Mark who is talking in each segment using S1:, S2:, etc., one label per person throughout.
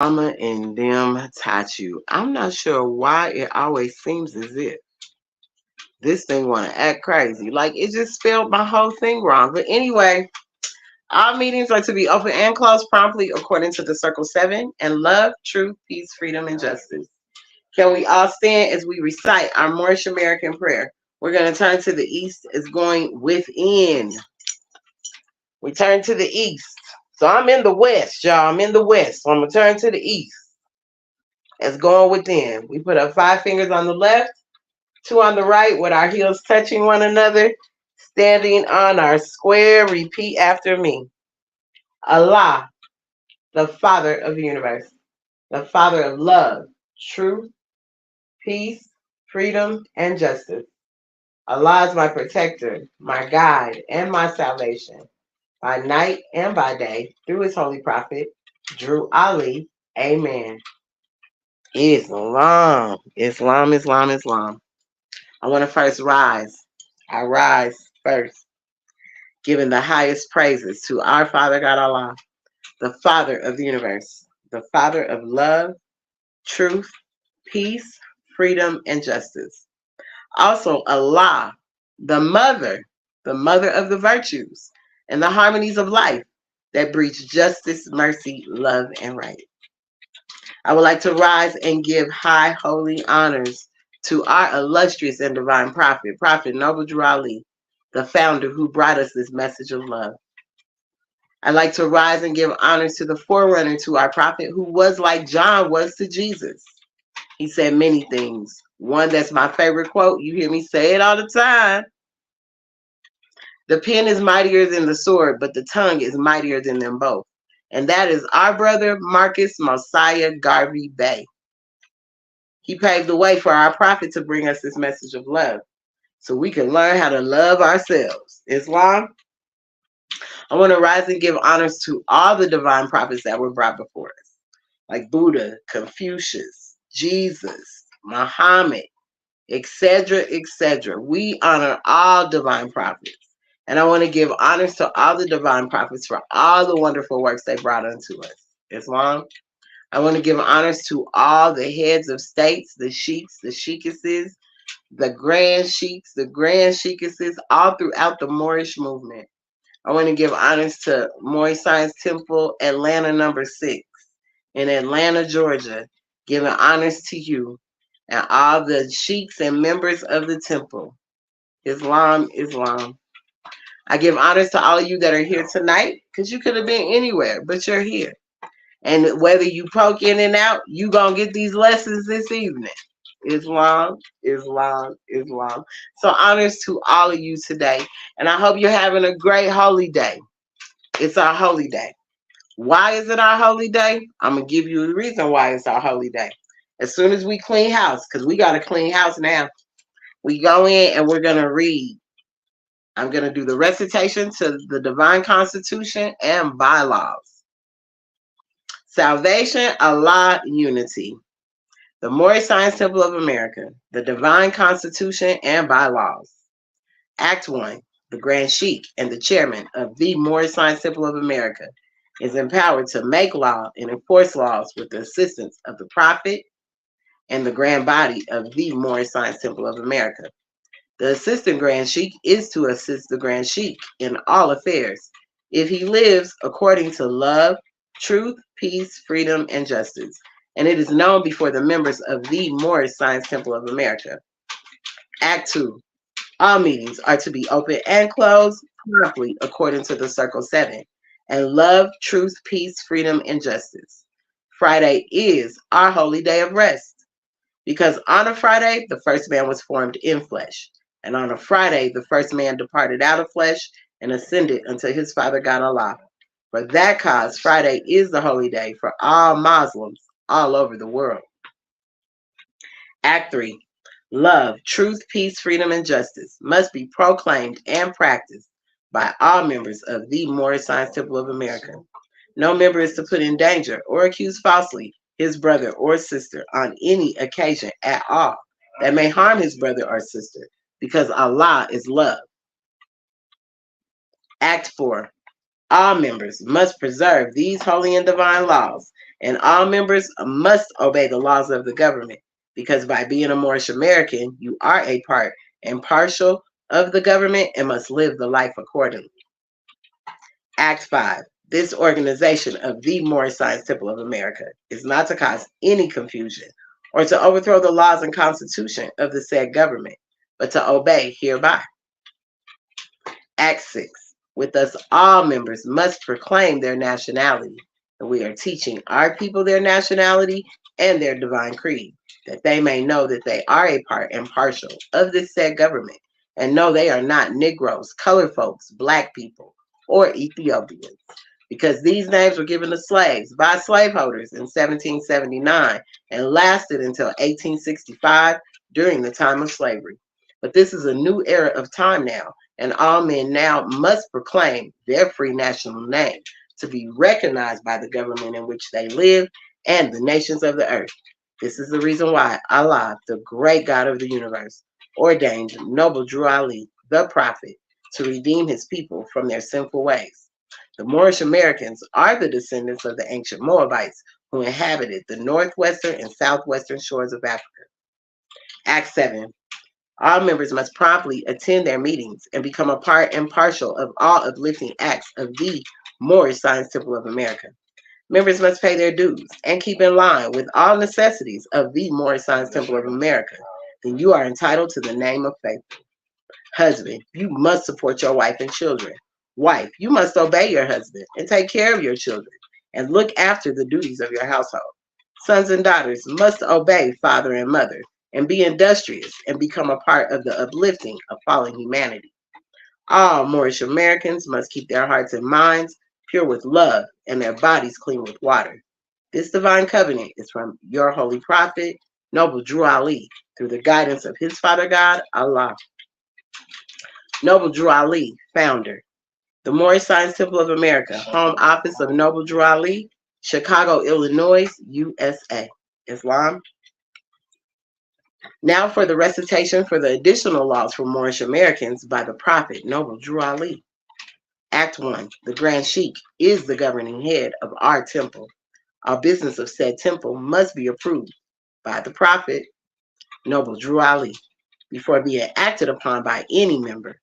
S1: Mama and them taught you. I'm not sure why it always seems as if this thing want to act crazy. Like it just spelled my whole thing wrong. But anyway, all meetings are to be open and closed promptly according to the Circle 7 and love, truth, peace, freedom, and justice. Can we all stand as we recite our Moorish American prayer? We're going to turn to the east as going within. We turn to the east. So I'm in the west, y'all. I'm in the west. So I'm going to turn to the east as going within. We put up 5 fingers on the left, 2 on the right with our heels touching one another, standing on our square. Repeat after me. Allah, the Father of the universe, the Father of love, truth, peace, freedom, and justice. Allah is my protector, my guide, and my salvation, by night and by day, through his holy prophet, Drew Ali. Amen. Islam, Islam, Islam, Islam. I want to first rise. I rise first, giving the highest praises to our Father God Allah, the Father of the universe, the Father of love, truth, peace, freedom, and justice. Also, Allah, the mother of the virtues and the harmonies of life that breeds justice, mercy, love, and right. I would like to rise and give high holy honors to our illustrious and divine prophet, Prophet Noble Drew Ali, the founder who brought us this message of love. I'd like to rise and give honors to the forerunner to our prophet who was like John was to Jesus. He said many things. One that's my favorite quote, you hear me say it all the time. The pen is mightier than the sword, but the tongue is mightier than them both. And that is our brother Marcus Mosiah Garvey Bay. He paved the way for our prophet to bring us this message of love so we can learn how to love ourselves. Islam, I want to rise and give honors to all the divine prophets that were brought before us, like Buddha, Confucius, Jesus, Muhammad, etc., etc. We honor all divine prophets. And I want to give honors to all the divine prophets for all the wonderful works they brought unto us. Islam, I want to give honors to all the heads of states, the sheiks, the sheikesses, the grand sheikesses, all throughout the Moorish movement. I want to give honors to Moorish Science Temple, Atlanta number 6, in Atlanta, Georgia, giving honors to you and all the sheiks and members of the temple. Islam, Islam. I give honors to all of you that are here tonight because you could have been anywhere, but you're here. And whether you poke in and out, you going to get these lessons this evening. Islam, Islam, Islam. So honors to all of you today. And I hope you're having a great holy day. It's our holy day. Why is it our holy day? I'm going to give you the reason why it's our holy day. As soon as we clean house, because we got a clean house now, we go in and we're going to read. I'm going to do the recitation to the divine constitution and bylaws. Salvation, Allah, unity. The Moorish Science Temple of America, the divine constitution and bylaws. Act 1. The Grand Sheik and the chairman of the Moorish Science Temple of America is empowered to make law and enforce laws with the assistance of the Prophet and the Grand Body of the Moorish Science Temple of America. The assistant Grand Sheik is to assist the Grand Sheik in all affairs if he lives according to love, truth, peace, freedom, and justice. And it is known before the members of the Moorish Science Temple of America. Act 2. All meetings are to be open and closed promptly according to the Circle 7. And love, truth, peace, freedom, and justice. Friday is our holy day of rest. Because on a Friday, the first man was formed in flesh. And on a Friday, the first man departed out of flesh and ascended unto his Father God Allah. For that cause, Friday is the holy day for all Muslims all over the world. Act 3. Love, truth, peace, freedom, and justice must be proclaimed and practiced by all members of the Moorish Science Temple of America. No member is to put in danger or accuse falsely his brother or sister on any occasion at all that may harm his brother or sister, because Allah is love. Act 4. All members must preserve these holy and divine laws, and all members must obey the laws of the government, because by being a Moorish American, you are a part and partial of the government and must live the life accordingly. Act 5. This organization of the Moorish Science Temple of America is not to cause any confusion or to overthrow the laws and constitution of the said government, but to obey hereby. Act 6. With us, all members must proclaim their nationality, and we are teaching our people their nationality and their divine creed, that they may know that they are a part and partial of this said government, and know they are not Negroes, colored folks, black people, or Ethiopians, because these names were given to slaves by slaveholders in 1779 and lasted until 1865 during the time of slavery. But this is a new era of time now, and all men now must proclaim their free national name to be recognized by the government in which they live and the nations of the earth. This is the reason why Allah, the great God of the universe, ordained noble Drew Ali, the prophet, to redeem his people from their sinful ways. The Moorish Americans are the descendants of the ancient Moabites who inhabited the northwestern and southwestern shores of Africa. Act 7. All members must promptly attend their meetings and become a part and partial of all uplifting acts of the Moorish Science Temple of America. Members must pay their dues and keep in line with all necessities of the Moorish Science Temple of America. Then you are entitled to the name of faith. Husband, you must support your wife and children. Wife, you must obey your husband and take care of your children and look after the duties of your household. Sons and daughters must obey father and mother and be industrious and become a part of the uplifting of fallen humanity. All Moorish Americans must keep their hearts and minds pure with love and their bodies clean with water. This divine covenant is from your holy prophet, Noble Drew Ali, through the guidance of his Father God, Allah. Noble Drew Ali, founder. The Moorish Science Temple of America, home office of Noble Drew Ali, Chicago, Illinois, USA. Islam. Now for the recitation for the additional laws for Moorish Americans by the Prophet Noble Drew Ali. Act 1. The Grand Sheikh is the governing head of our temple. All business of said temple must be approved by the Prophet Noble Drew Ali before being acted upon by any member.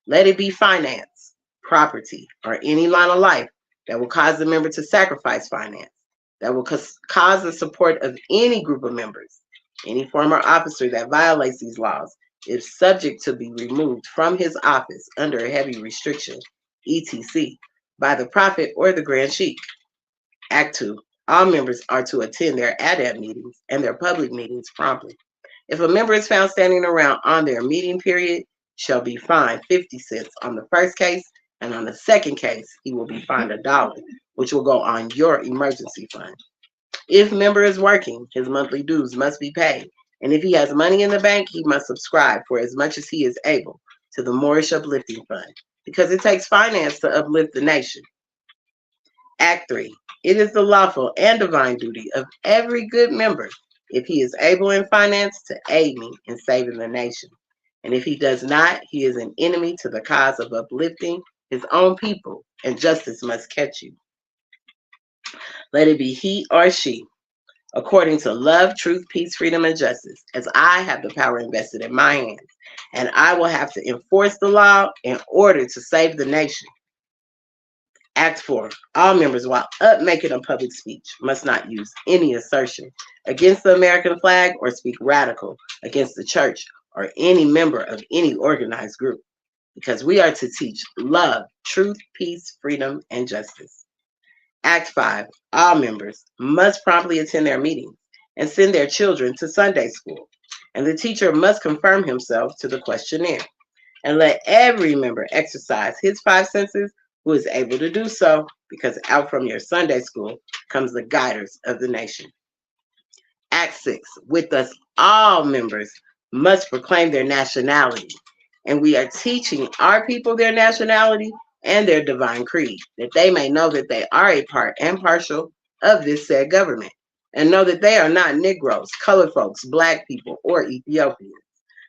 S1: Let it be finance, property, or any line of life that will cause the member to sacrifice finance, that will cause the support of any group of members. Any former officer that violates these laws is subject to be removed from his office under a heavy restriction, etc., by the Prophet or the Grand Sheikh. Act 2. All members are to attend their ADAP meetings and their public meetings promptly. If a member is found standing around on their meeting period, shall be fined 50 cents on the first case, and on the second case, he will be fined $1, which will go on your emergency fund. If member is working, his monthly dues must be paid, and if he has money in the bank, he must subscribe for as much as he is able to the Moorish Uplifting Fund, because it takes finance to uplift the nation. Act 3. It is the lawful and divine duty of every good member, if he is able in finance, to aid me in saving the nation. And if he does not, he is an enemy to the cause of uplifting his own people, and justice must catch you. Let it be he or she, according to love, truth, peace, freedom, and justice, as I have the power invested in my hands, and I will have to enforce the law in order to save the nation. Act 4. All members, while up making a public speech, must not use any assertion against the American flag or speak radical against the church or any member of any organized group, because we are to teach love, truth, peace, freedom, and justice. Act 5. All members must promptly attend their meetings and send their children to Sunday school, and the teacher must confirm himself to the questionnaire. And let every member exercise his 5 senses who is able to do so, because out from your Sunday school comes the guiders of the nation. Act 6. With us, all members must proclaim their nationality, and we are teaching our people their nationality and their divine creed, that they may know that they are a part and partial of this said government, and know that they are not Negroes, colored folks, black people, or Ethiopians.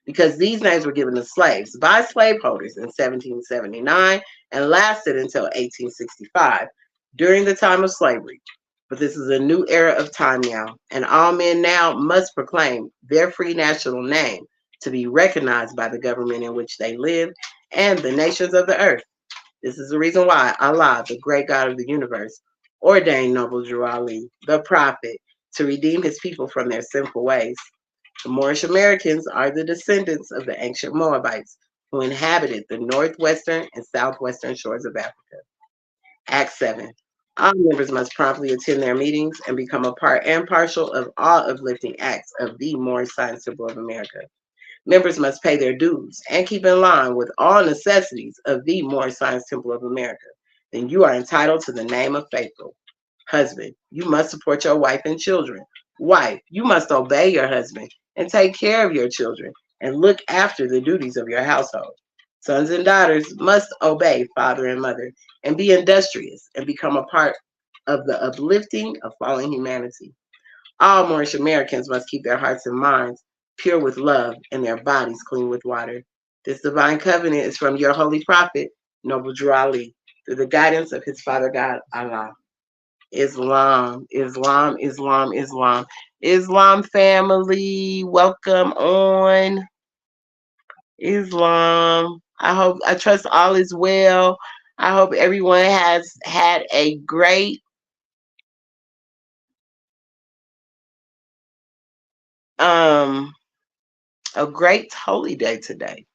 S1: because these names were given to slaves by slaveholders in 1779 and lasted until 1865 during the time of slavery. But this is a new era of time now, and all men now must proclaim their free national name to be recognized by the government in which they live and the nations of the earth. This is the reason why Allah, the great God of the universe, ordained Noble Drew Ali, the prophet, to redeem his people from their sinful ways. The Moorish Americans are the descendants of the ancient Moabites who inhabited the northwestern and southwestern shores of Africa. Act 7. All members must promptly attend their meetings and become a part and partial of all uplifting acts of the Moorish Science Temple of America. Members must pay their dues and keep in line with all necessities of the Moorish Science Temple of America. Then you are entitled to the name of faithful. Husband, you must support your wife and children. Wife, you must obey your husband and take care of your children and look after the duties of your household. Sons and daughters must obey father and mother and be industrious and become a part of the uplifting of fallen humanity. All Moorish Americans must keep their hearts and minds pure with love and their bodies clean with water. This divine covenant is from your holy prophet, Noble Drew Ali, through the guidance of his Father God, Allah. Islam, Islam, Islam, Islam. Islam family, welcome on. Islam. I trust all is well. I hope everyone has had um a great holy day today.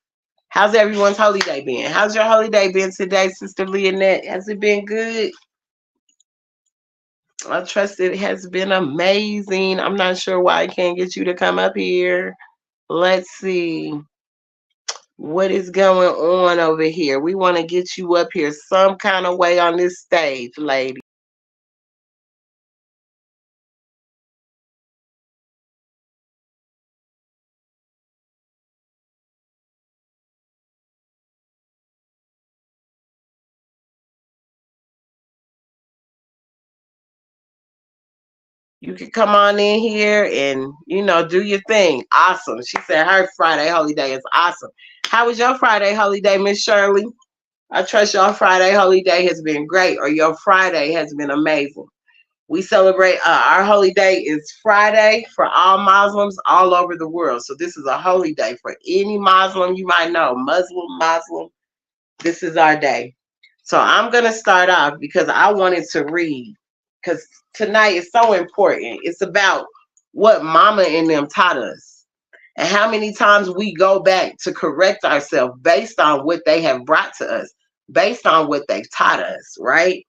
S1: How's everyone's holy day been? How's your holy day been today, Sister Leonette? Has it been good? I trust it has been amazing. I'm not sure why I can't get you to come up here. Let's see what is going on over here. We want to get you up here some kind of way on this stage, lady. You can come on in here and, do your thing. Awesome. She said her Friday holy day is awesome. How was your Friday holy day, Miss Shirley? I trust your Friday holy day has been great, or your Friday has been amazing. We celebrate our holy day is Friday for all Muslims all over the world. So this is a holy day for any Muslim you might know, Muslim. This is our day. So I'm going to start off because I wanted to read, because tonight is so important. It's about what Mama and them taught us and how many times we go back to correct ourselves based on what they have brought to us, based on what they've taught us, right?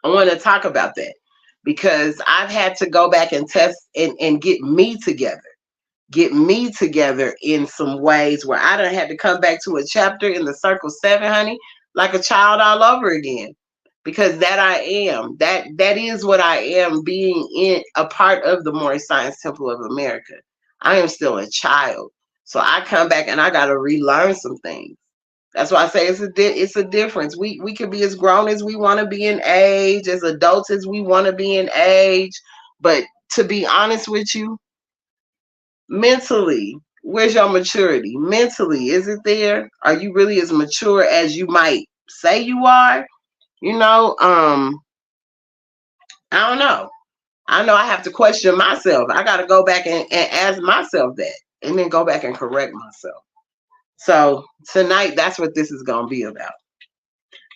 S1: I want to talk about that because I've had to go back and test and get me together. Get me together in some ways where I done had to come back to a chapter in the Circle 7, honey, like a child all over again. Because that I am. That is what I am, being in a part of the Moorish Science Temple of America. I am still a child. So I come back and I gotta relearn some things. That's why I say it's a difference. We can be as grown as we want to be in age, as adults as we want to be in age. But to be honest with you, mentally, where's your maturity? Mentally, is it there? Are you really as mature as you might say you are? I don't know. I know I have to question myself. I got to go back and ask myself that and then go back and correct myself. So tonight, that's what this is going to be about.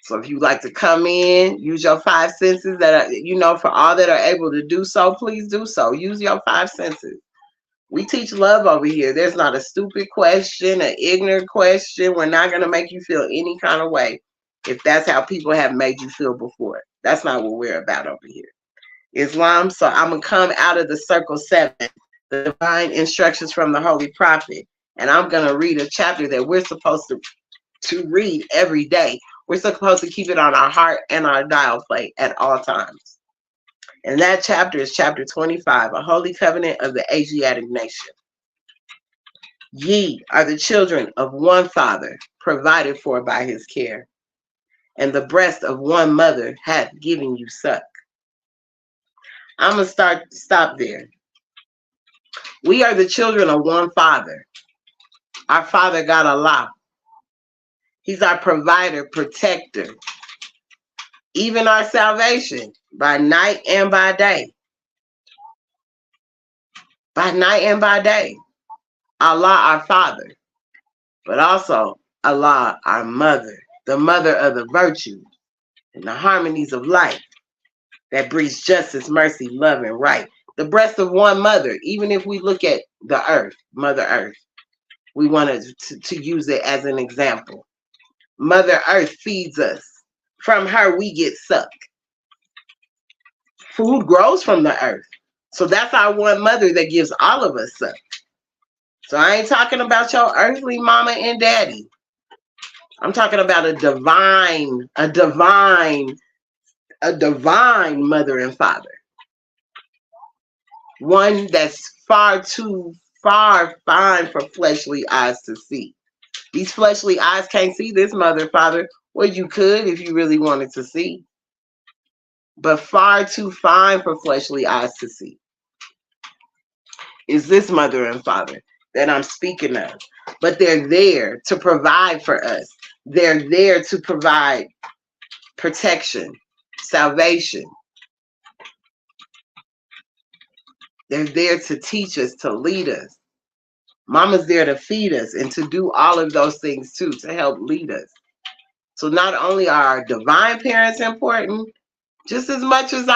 S1: So if you like to come in, use your five senses that are, for all that are able to do so, please do so. Use your five senses. We teach love over here. There's not a stupid question, an ignorant question. We're not going to make you feel any kind of way if that's how people have made you feel before. That's not what we're about over here. Islam. So I'm going to come out of the Circle 7, the divine instructions from the Holy Prophet, and I'm going to read a chapter that we're supposed to read every day. We're supposed to keep it on our heart and our dial plate at all times. And that chapter is chapter 25, a holy covenant of the Asiatic nation. Ye are the children of one father, provided for by his care, and the breast of one mother hath given you suck. I'm going to stop there. We are the children of one father. our Father God Allah. He's our provider, protector, even our salvation by night and by day. By night and by day. Allah, our Father, but also Allah, our Mother, the mother of the virtues and the harmonies of life that breeds justice, mercy, love, and right. The breast of one mother, even if we look at the earth, Mother Earth, we wanted to use it as an example. Mother Earth feeds us. From her, we get sucked. Food grows from the earth. So that's our one mother that gives all of us suck. So I ain't talking about your earthly mama and daddy. I'm talking about a divine mother and father. One that's far too far fine for fleshly eyes to see. These fleshly eyes can't see this mother, father. Well, you could if you really wanted to see. But far too fine for fleshly eyes to see is this mother and father that I'm speaking of. But they're there to provide for us. They're there to provide protection, salvation. They're there to teach us, to lead us. Mama's there to feed us and to do all of those things too, to help lead us. So not only are our divine parents important, just as much as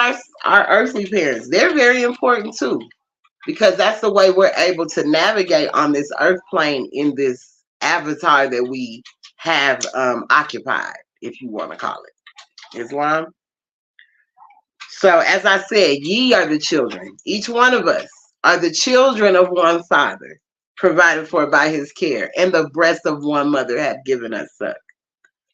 S1: our earthly parents, they're very important too, because that's the way we're able to navigate on this earth plane in this avatar that we have occupied, if you want to call it Islam. So as I said, ye are the children. Each one of us are the children of one father, provided for by his care, and the breast of one mother hath given us suck.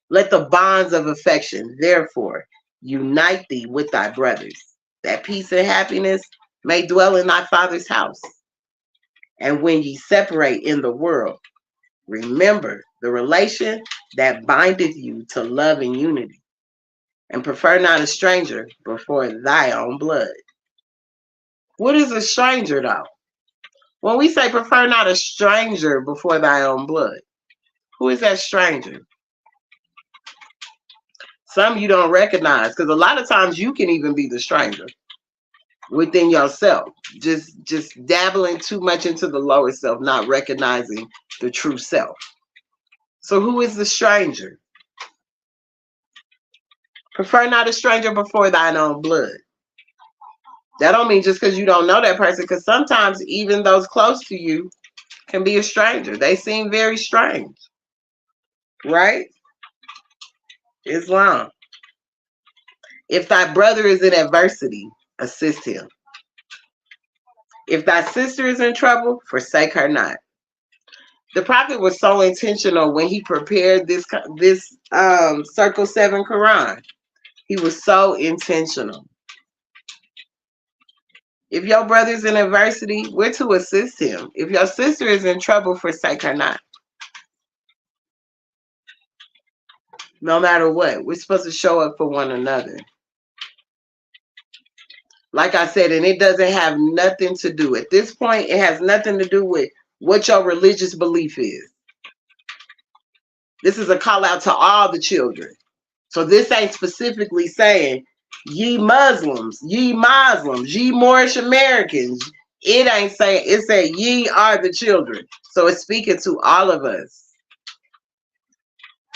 S1: Let the bonds of affection, therefore, unite thee with thy brothers, that peace and happiness may dwell in thy father's house. And when ye separate in the world, remember the relation that bindeth you to love and unity, and prefer not a stranger before thy own blood. What is a stranger, though? When we say prefer not a stranger before thy own blood, who is that stranger? Some you don't recognize, because a lot of times you can even be the stranger within yourself, just dabbling too much into the lower self, not recognizing the true self. So who is the stranger? Prefer not a stranger before thine own blood. That don't mean just because you don't know that person, because sometimes even those close to you can be a stranger. They seem very strange, right? Islam. If thy brother is in adversity, assist him. If thy sister is in trouble, forsake her not. The prophet was so intentional when he prepared this Circle 7 Quran. He was so intentional. If your brother's in adversity, we're to assist him. If your sister is in trouble, forsake her not. No matter what, we're supposed to show up for one another. Like I said, and it doesn't have nothing to do, at this point, it has nothing to do with what your religious belief is. This is a call out to all the children. So this ain't specifically saying, ye Muslims, ye Moorish Americans. It ain't saying, it said, ye are the children. So it's speaking to all of us.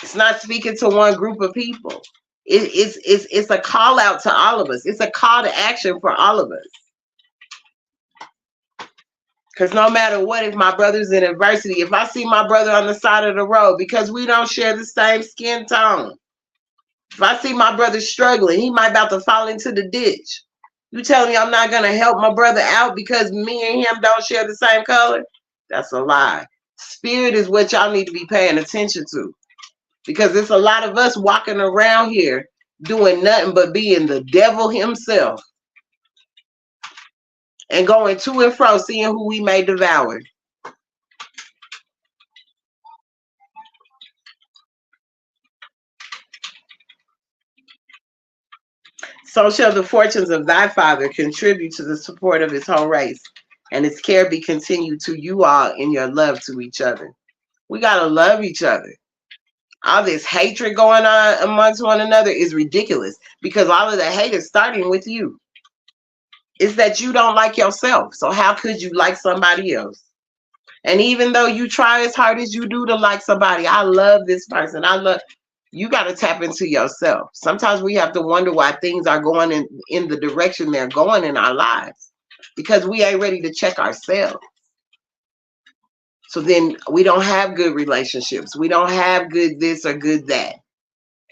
S1: It's not speaking to one group of people. It's a call out to all of us. It's a call to action for all of us. Because no matter what, if my brother's in adversity, if I see my brother on the side of the road, because we don't share the same skin tone, if I see my brother struggling, he might about to fall into the ditch. You telling me I'm not going to help my brother out because me and him don't share the same color? That's a lie. Spirit is what y'all need to be paying attention to. Because there's a lot of us walking around here doing nothing but being the devil himself. And going to and fro, seeing who we may devour. So shall the fortunes of thy father contribute to the support of his whole race, and his care be continued to you all in your love to each other. We got to love each other. All this hatred going on amongst one another is ridiculous because all of the hate is starting with you. It's that you don't like yourself. So how could you like somebody else? And even though you try as hard as you do to like somebody, I love this person. You got to tap into yourself. Sometimes we have to wonder why things are going in the direction they're going in our lives because we ain't ready to check ourselves. So then we don't have good relationships. We don't have good this or good that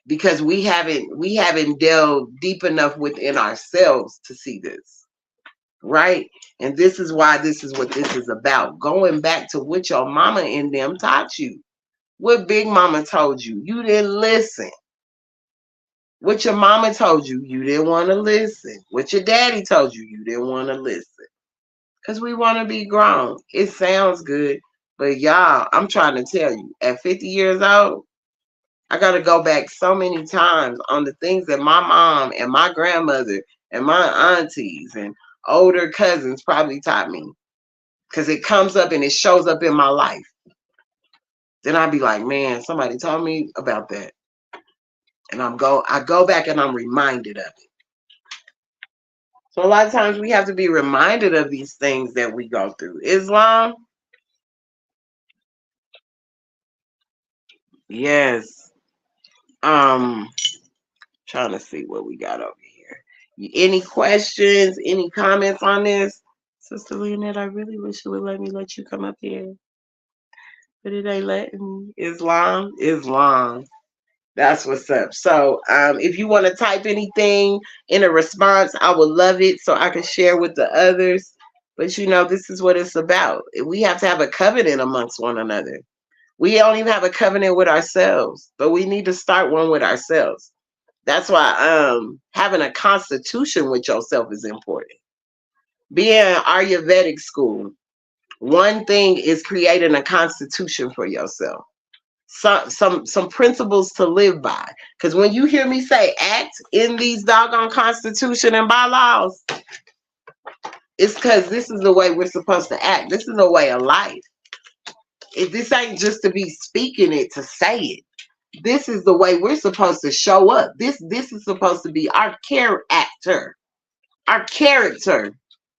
S1: because we haven't delved deep enough within ourselves to see this, right? And this is why this is what this is about. Going back to what your mama and them taught you. What Big Mama told you, you didn't listen. What your mama told you, you didn't want to listen. What your daddy told you, you didn't want to listen. Because we want to be grown. It sounds good. But y'all, I'm trying to tell you, at 50 years old, I got to go back so many times on the things that my mom and my grandmother and my aunties and older cousins probably taught me. Because it comes up and it shows up in my life. Then I'd be like, man, somebody told me about that. And I go back and I'm reminded of it. So a lot of times we have to be reminded of these things that we go through. Islam, yes. Trying to see what we got over here. Any questions, any comments on this? Sister Leonette, I really wish it would let you come up here. But it ain't letting me. Islam. That's what's up. So if you want to type anything in a response, I would love it so I can share with the others. But this is what it's about. We have to have a covenant amongst one another. We don't even have a covenant with ourselves, but we need to start one with ourselves. That's why having a constitution with yourself is important. Being in Ayurvedic school, one thing is creating a constitution for yourself. Some principles to live by. Because when you hear me say act in these doggone constitution and bylaws, it's because this is the way we're supposed to act. This is a way of life. This ain't just to be speaking it to say it. This is the way we're supposed to show up. This is supposed to be our character. Our character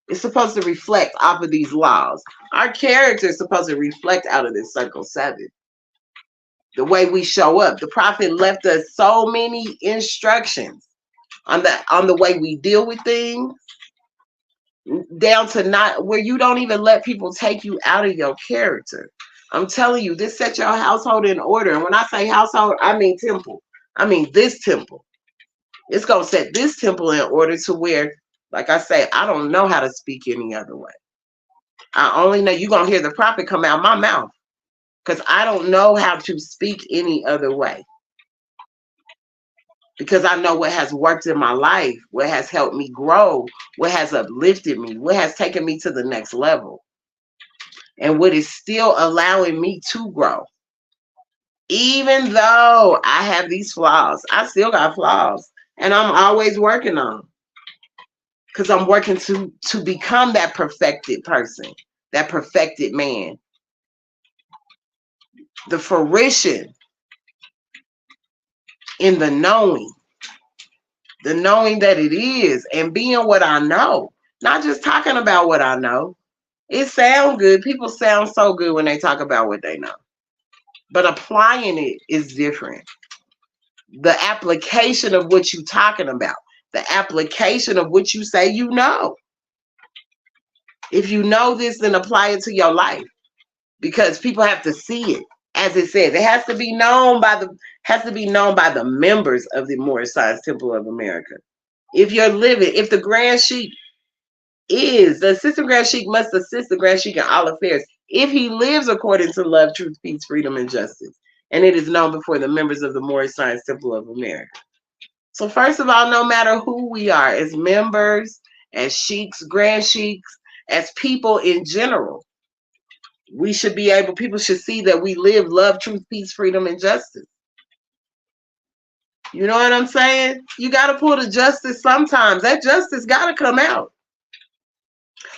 S1: is supposed to reflect off of these laws. Our character is supposed to reflect out of this circle 7. The way we show up. The prophet left us so many instructions on the way we deal with things, down to not where you don't even let people take you out of your character. I'm telling you, this set your household in order. And when I say household, I mean temple. I mean this temple. It's going to set this temple in order to where, like I say, I don't know how to speak any other way. I only know you're going to hear the prophet come out my mouth. Because I don't know how to speak any other way. Because I know what has worked in my life, what has helped me grow, what has uplifted me, what has taken me to the next level. And what is still allowing me to grow. Even though I have these flaws, I still got flaws. And I'm always working on them. Because I'm working to become that perfected person, that perfected man. The fruition in the knowing that it is, and being what I know, not just talking about what I know. It sounds good. People sound so good when they talk about what they know, but applying it is different. The application of what you're talking about, the application of what you say you know. If you know this, then apply it to your life, because people have to see it. As it says, it has to be known by the members of the Moorish Science Temple of America. If you're living, if the Grand Sheikh the Assistant Grand Sheikh must assist the Grand Sheikh in all affairs if he lives according to love, truth, peace, freedom, and justice. And it is known before the members of the Moorish Science Temple of America. So first of all, no matter who we are, as members, as sheiks, Grand Sheiks, as people in general, people should see that we live love, truth, peace, freedom, and justice. You know what I'm saying? You got to pull the justice sometimes. That justice got to come out.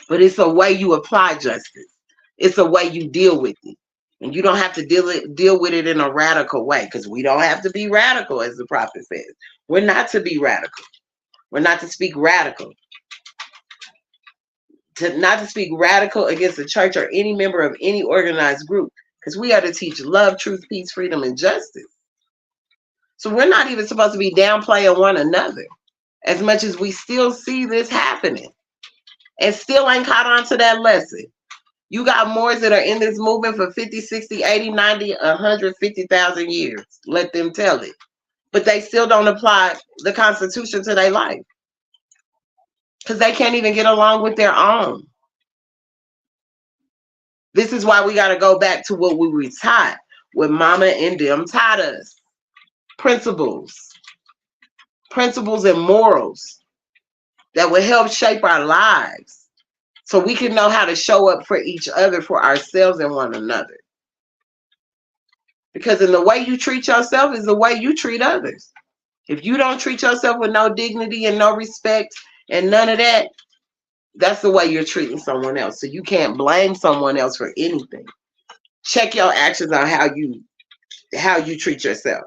S1: But it's a way you apply justice. It's a way you deal with it. And you don't have to deal with it in a radical way, because we don't have to be radical, as the prophet says. We're not to be radical. We're not to speak radical. Not to speak radical against the church or any member of any organized group, because we are to teach love, truth, peace, freedom, and justice. So we're not even supposed to be downplaying one another, as much as we still see this happening and still ain't caught on to that lesson. You got Moors that are in this movement for 50, 60, 80, 90, 150,000 years. Let them tell it. But they still don't apply the Constitution to their life, because they can't even get along with their own. This is why we got to go back to what we were taught, what Mama and them taught us. Principles and morals that will help shape our lives, so we can know how to show up for each other, for ourselves, and one another. Because in the way you treat yourself is the way you treat others. If you don't treat yourself with no dignity and no respect and none of that, that's the way you're treating someone else. So you can't blame someone else for anything. Check your actions on how you treat yourself.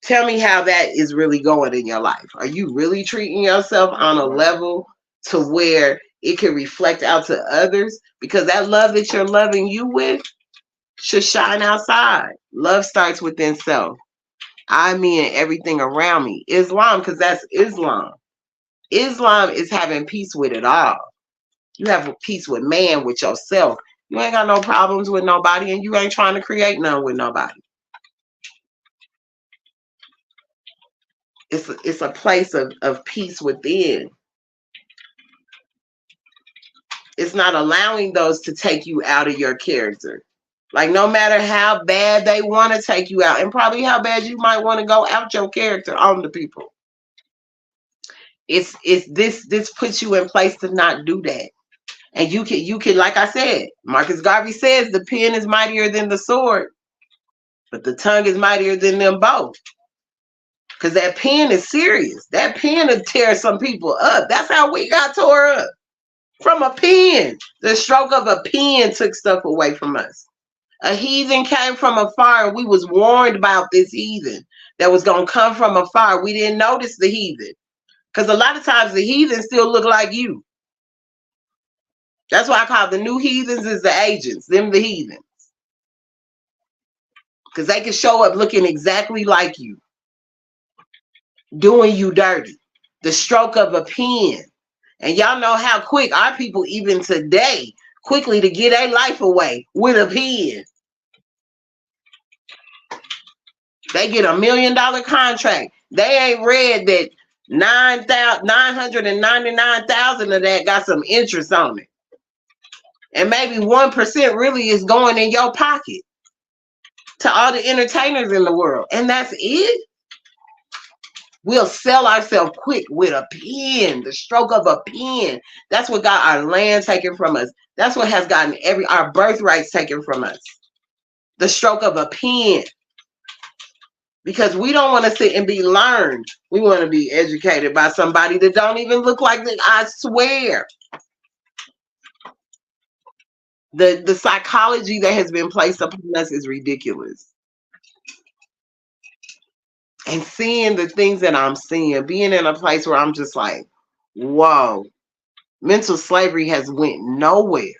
S1: Tell me how that is really going in your life. Are you really treating yourself on a level to where it can reflect out to others? Because that love that you're loving you with should shine outside. Love starts within self. I mean everything around me. Islam, because that's Islam. Islam is having peace with it all. You have peace with man, with yourself. You ain't got no problems with nobody, and you ain't trying to create none with nobody. It's a place of peace within. It's not allowing those to take you out of your character. Like, no matter how bad they want to take you out, and probably how bad you might want to go out your character on the people. It's this puts you in place to not do that. And you can, like I said, Marcus Garvey says the pen is mightier than the sword, but the tongue is mightier than them both. Because that pen is serious. That pen will tear some people up. That's how we got tore up. From a pen. The stroke of a pen took stuff away from us. A heathen came from afar, and we was warned about this heathen that was going to come from afar. We didn't notice the heathen, because a lot of times the heathen still look like you. That's why I call the new heathens is the agents, them the heathens. Because they can show up looking exactly like you, doing you dirty. The stroke of a pen. And y'all know how quick our people, even today, quickly to get their life away with a pen. They get $1 million contract. They ain't read that 999,000 of that got some interest on it. And maybe 1% really is going in your pocket to all the entertainers in the world. And that's it. We'll sell ourselves quick with a pen, the stroke of a pen. That's what got our land taken from us. That's what has gotten our birthrights taken from us. The stroke of a pen. Because we don't want to sit and be learned. We want to be educated by somebody that don't even look like them. I swear. The psychology that has been placed upon us is ridiculous. And seeing the things that I'm seeing, being in a place where I'm just like, whoa, mental slavery has went nowhere.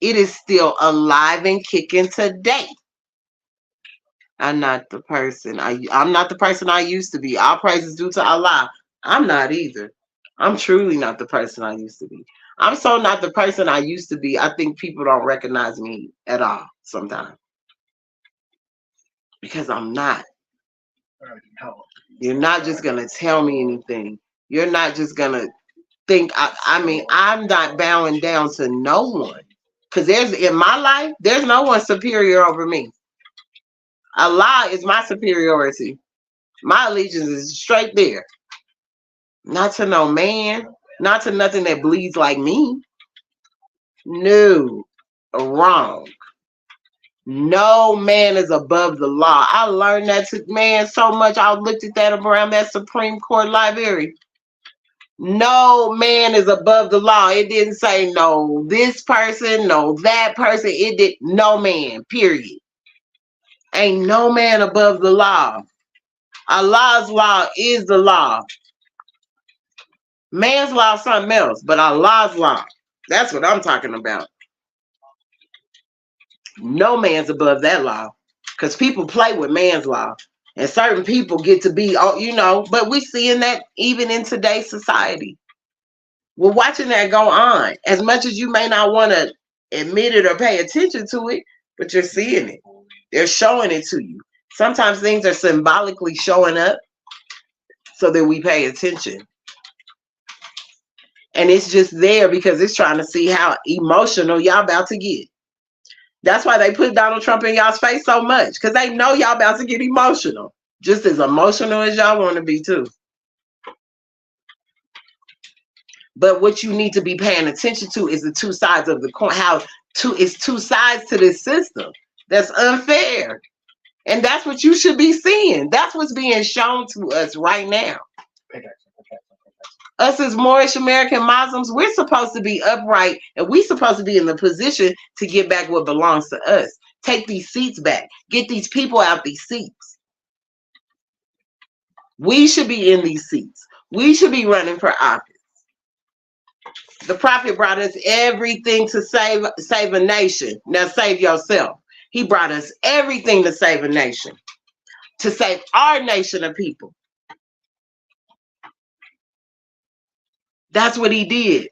S1: It is still alive and kicking today. I'm not the person. I'm not the person I used to be. All praises due to Allah. I'm not either. I'm truly not the person I used to be. I'm so not the person I used to be. I think people don't recognize me at all sometimes. Because I'm not. You're not just going to tell me anything. You're not just going to think. I mean, I'm not bowing down to no one. Because in my life, there's no one superior over me. Allah is my superiority. My allegiance is straight there. Not to no man. Not to nothing that bleeds like me. No. Wrong. No man is above the law. I learned that, man, so much. I looked at that around that Supreme Court library. No man is above the law. It didn't say no this person, no that person. It did no man, period. Ain't no man above the law. Allah's law is the law. Man's law is something else, but Allah's law, that's what I'm talking about. No man's above that law. Because people play with man's law. And certain people get to be, but we're seeing that even in today's society. We're watching that go on. As much as you may not want to admit it or pay attention to it, but you're seeing it. They're showing it to you. Sometimes things are symbolically showing up so that we pay attention. And it's just there because it's trying to see how emotional y'all about to get. That's why they put Donald Trump in y'all's face so much. Because they know y'all about to get emotional. Just as emotional as y'all want to be too. But what you need to be paying attention to is the two sides of the coin. It's two sides to this system that's unfair. And that's what you should be seeing. That's what's being shown to us right now. Us as Moorish American Muslims, we're supposed to be upright and we're supposed to be in the position to get back what belongs to us. Take these seats back. Get these people out these seats. We should be in these seats. We should be running for office. The prophet brought us everything to save a nation. Now save yourself. He brought us everything to save a nation. To save our nation of people. That's what he did.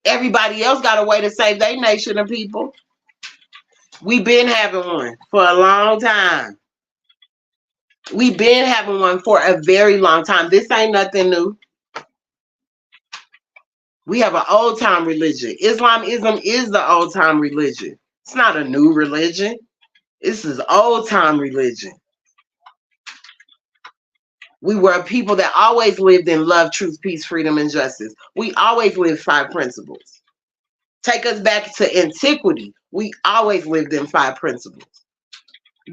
S1: Everybody else got a way to save their nation of people. We've been having one for a long time. We've been having one for a very long time. This ain't nothing new. We have an old time religion. Islamism is the old time religion. It's not a new religion. This is old time religion. We were people that always lived in love, truth, peace, freedom, and justice. We always lived 5 principles. Take us back to antiquity. We always lived in 5 principles.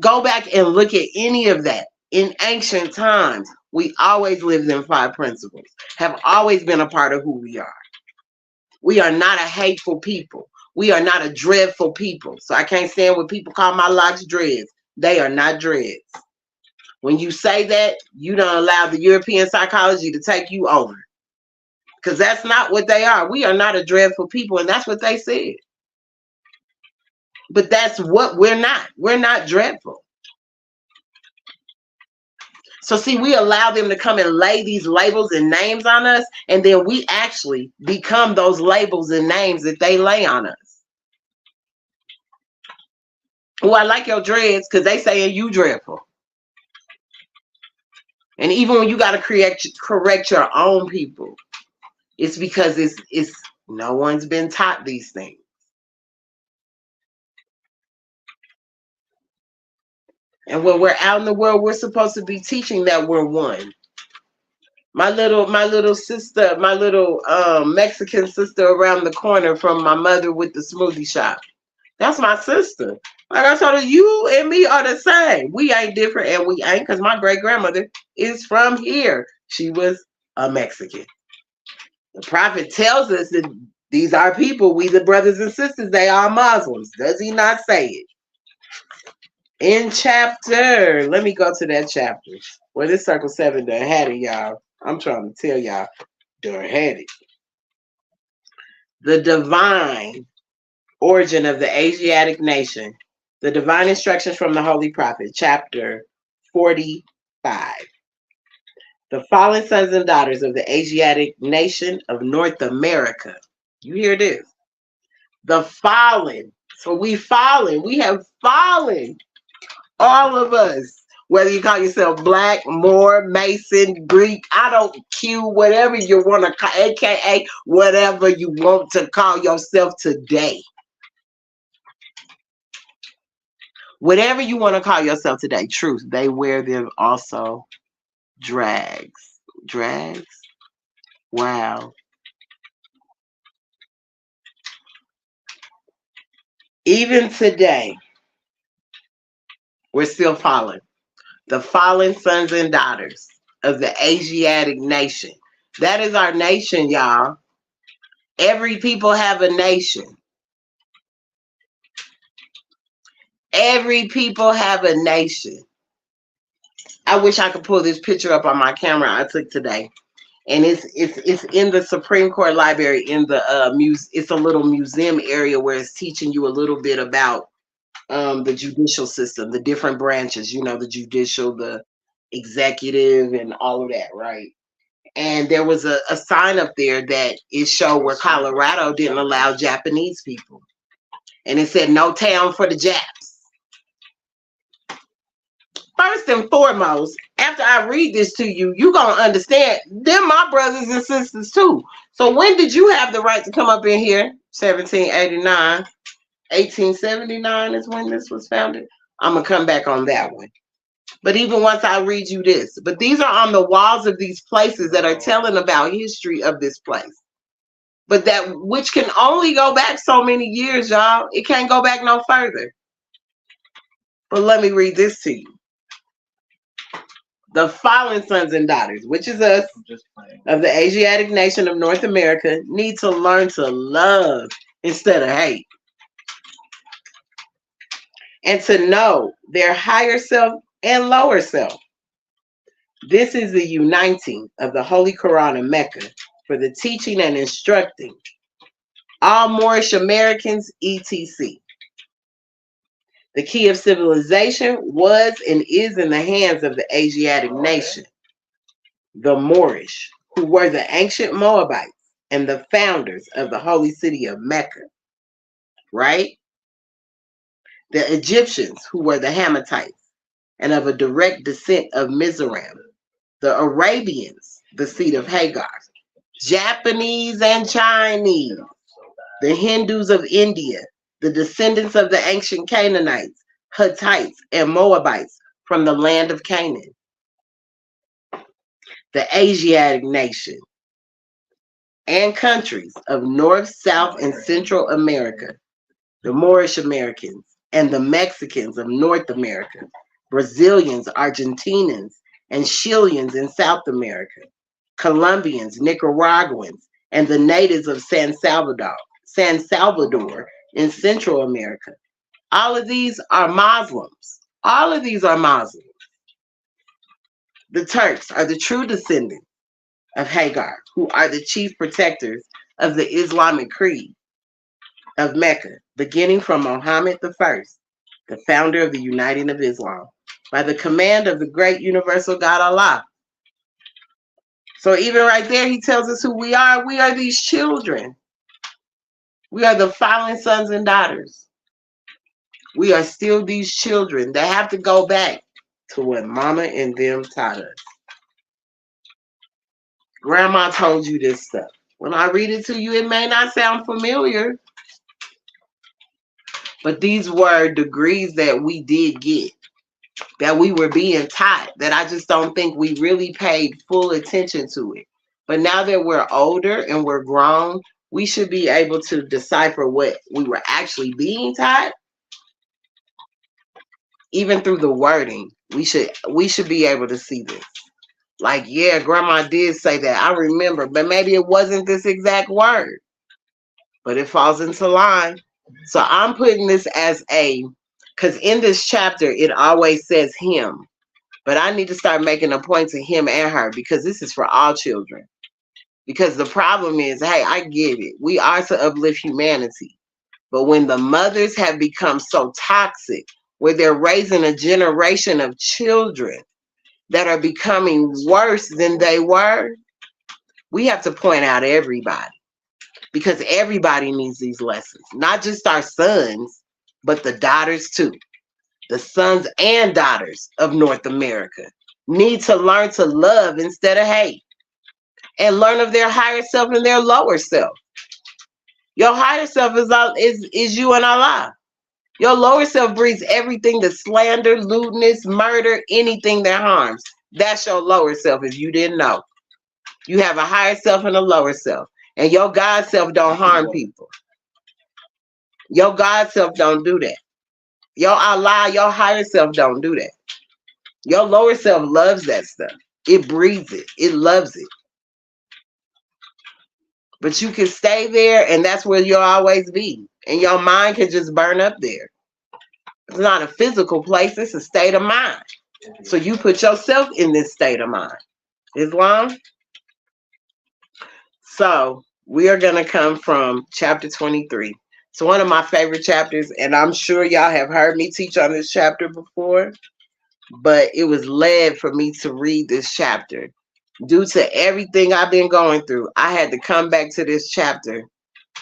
S1: Go back and look at any of that. In ancient times, we always lived in 5 principles. Have always been a part of who we are. We are not a hateful people. We are not a dreadful people. So I can't stand when people call my locks dreads. They are not dreads. When you say that, you don't allow the European psychology to take you over. Because that's not what they are. We are not a dreadful people, and that's what they said. But that's what we're not. We're not dreadful. So see, we allow them to come and lay these labels and names on us, and then we actually become those labels and names that they lay on us. Oh, I like your dreads because they saying you dreadful. And even when you got to correct your own people, it's because it's no one's been taught these things. And when we're out in the world, we're supposed to be teaching that we're one. My little sister, my little Mexican sister around the corner from my mother with the smoothie shop. That's my sister. Like I told her, you and me are the same. We ain't different, and we ain't, because my great grandmother is from here. She was a Mexican. The prophet tells us that these are people, we the brothers and sisters, they are Muslims. Does he not say it? In chapter, let me go to that chapter. Well, this circle 7 done had it, y'all. I'm trying to tell y'all, done had it. The divine origin of the Asiatic nation. The divine instructions from the Holy Prophet, chapter 45. The fallen sons and daughters of the Asiatic nation of North America. You hear this? The fallen. So we fallen. We have fallen. All of us. Whether you call yourself Black, Moor, Mason, Greek, I don't Q, whatever you want to call, AKA whatever you want to call yourself today. Whatever you want to call yourself today, truth, they wear them also. Drags. Drags? Wow. Even today, we're still fallen. The fallen sons and daughters of the Asiatic nation. That is our nation, y'all. Every people have a nation. Every people have a nation. I wish I could pull this picture up on my camera I took today. And it's in the Supreme Court Library in the it's a little museum area where it's teaching you a little bit about the judicial system, the different branches, you know, the judicial, the executive, and all of that, right? And there was a sign up there that it showed where Colorado didn't allow Japanese people. And it said, no town for the Japs. First and foremost, after I read this to you, you're going to understand they're my brothers and sisters too. So when did you have the right to come up in here? 1789. 1879 is when this was founded. I'm going to come back on that one. But even once I read you this, but these are on the walls of these places that are telling about history of this place. But that which can only go back so many years, y'all. It can't go back no further. But let me read this to you. The fallen sons and daughters, which is us, of the Asiatic nation of North America, need to learn to love instead of hate. And to know their higher self and lower self. This is the uniting of the Holy Quran in Mecca for the teaching and instructing all Moorish Americans, etc. The key of civilization was and is in the hands of the Asiatic nation, the Moorish, who were the ancient Moabites and the founders of the holy city of Mecca, right? The Egyptians, who were the Hammatites, and of a direct descent of Mizraim. The Arabians, the seed of Hagar. Japanese and Chinese. The Hindus of India, the descendants of the ancient Canaanites, Hittites, and Moabites from the land of Canaan. The Asiatic nation and countries of North, South, and Central America. The Moorish Americans and the Mexicans of North America. Brazilians, Argentinians, and Chileans in South America, Colombians, Nicaraguans, and the natives of San Salvador in Central America. All of these are Muslims. All of these are Muslims. The Turks are the true descendants of Hagar, who are the chief protectors of the Islamic creed of Mecca, beginning from Muhammad I, the founder of the Uniting of Islam, by the command of the great universal God Allah. So even right there, he tells us who we are. We are these children. We are the fallen sons and daughters. We are still these children that have to go back to what Mama and them taught us. Grandma told you this stuff. When I read it to you, it may not sound familiar, but these were degrees that we did get, that we were being taught, that I just don't think we really paid full attention to it. But now that we're older and we're grown, we should be able to decipher what we were actually being taught. Even through the wording, we should be able to see this. Like, yeah, Grandma did say that. I remember, but maybe it wasn't this exact word, but it falls into line. So I'm putting this as because in this chapter, it always says him, but I need to start making a point to him and her, because this is for all children. Because the problem is, hey, I get it. We are to uplift humanity. But when the mothers have become so toxic, where they're raising a generation of children that are becoming worse than they were, we have to point out everybody. Because everybody needs these lessons. Not just our sons, but the daughters too. The sons and daughters of North America need to learn to love instead of hate. And learn of their higher self and their lower self. Your higher self is you and Allah. Your lower self breeds everything that slander, lewdness, murder, anything that harms. That's your lower self if you didn't know. You have a higher self and a lower self. And your God self don't harm people. Your God self don't do that. Your Allah, your higher self don't do that. Your lower self loves that stuff. It breathes it. It loves it. But you can stay there, and that's where you'll always be. And your mind can just burn up there. It's not a physical place, it's a state of mind. So you put yourself in this state of mind. Islam? So we are going to come from chapter 23. It's one of my favorite chapters, and I'm sure y'all have heard me teach on this chapter before, but it was led for me to read this chapter. Due to everything I've been going through, I had to come back to this chapter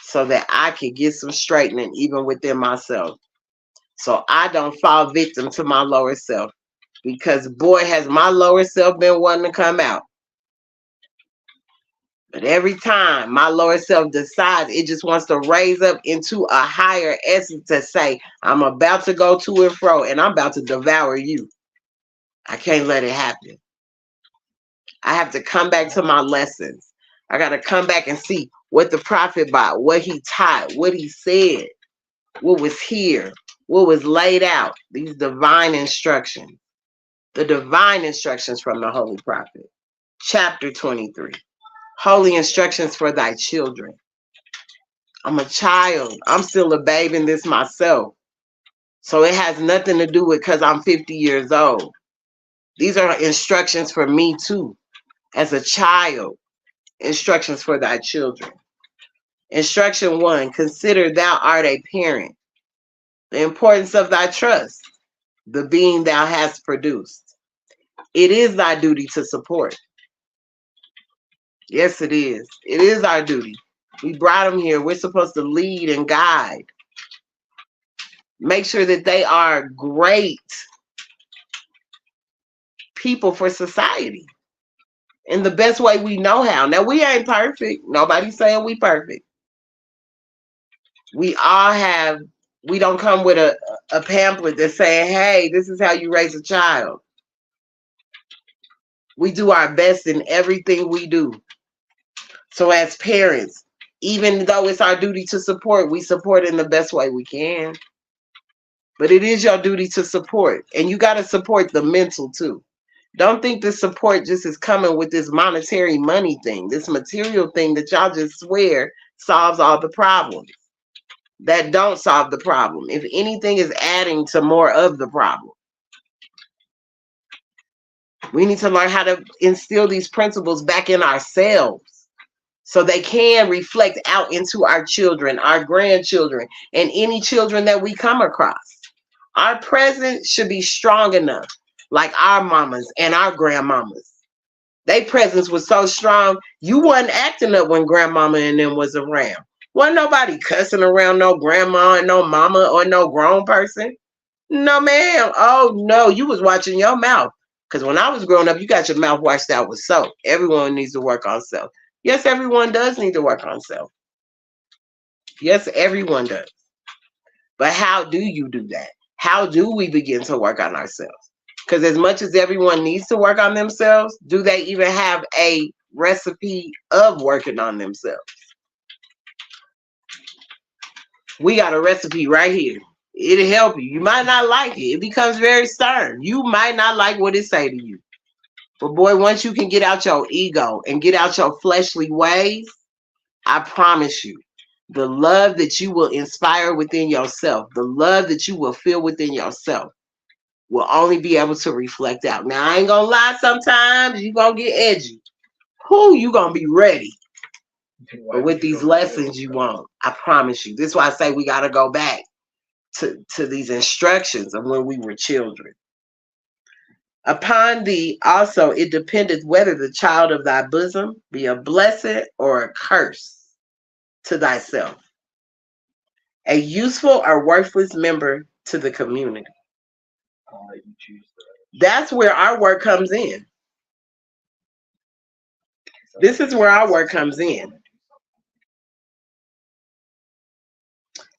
S1: so that I could get some straightening even within myself. So I don't fall victim to my lower self. Because boy, has my lower self been wanting to come out. But every time my lower self decides it just wants to raise up into a higher essence to say, I'm about to go to and fro and I'm about to devour you. I can't let it happen. I have to come back to my lessons. I got to come back and see what the prophet bought, what he taught, what he said, what was here, what was laid out. These divine instructions. The divine instructions from the Holy Prophet. Chapter 23. Holy instructions for thy children. I'm a child. I'm still a babe in this myself. So it has nothing to do with because I'm 50 years old. These are instructions for me too. As a child. Instructions for thy children. Instruction 1. Consider thou art a parent. The importance of thy trust. The being thou hast produced. It is thy duty to support. Yes, it is. It is our duty. We brought them here. We're supposed to lead and guide. Make sure that they are great people for society in the best way we know how. Now, we ain't perfect. Nobody's saying we perfect. We don't come with a pamphlet that's saying, hey, this is how you raise a child. We do our best in everything we do. So as parents, even though it's our duty to support, we support in the best way we can. But it is your duty to support. And you got to support the mental too. Don't think this support just is coming with this monetary money thing, this material thing that y'all just swear solves all the problems. That don't solve the problem. If anything, is adding to more of the problem. We need to learn how to instill these principles back in ourselves so they can reflect out into our children, our grandchildren, and any children that we come across. Our presence should be strong enough, like our mamas and our grandmamas. Their presence was so strong, you wasn't acting up when grandmama and them was around. Wasn't nobody cussing around no grandma and no mama or no grown person. No, ma'am. Oh, no, you was watching your mouth. Because when I was growing up, you got your mouth washed out with soap. Everyone needs to work on self. Yes, everyone does need to work on self. Yes, everyone does. But how do you do that? How do we begin to work on ourselves? Because as much as everyone needs to work on themselves, do they even have a recipe of working on themselves? We got a recipe right here. It'll help you. You might not like it. It becomes very stern. You might not like what it say to you. But boy, once you can get out your ego and get out your fleshly ways, I promise you, the love that you will inspire within yourself, the love that you will feel within yourself, will only be able to reflect out. Now, I ain't gonna lie, sometimes you're gonna get edgy. You gonna be ready. But with these lessons, you won't. I promise you. This is why I say we gotta go back to these instructions of when we were children. Upon thee also it dependeth whether the child of thy bosom be a blessing or a curse to thyself, a useful or worthless member to the community. That's where our work comes in. This is where our work comes in.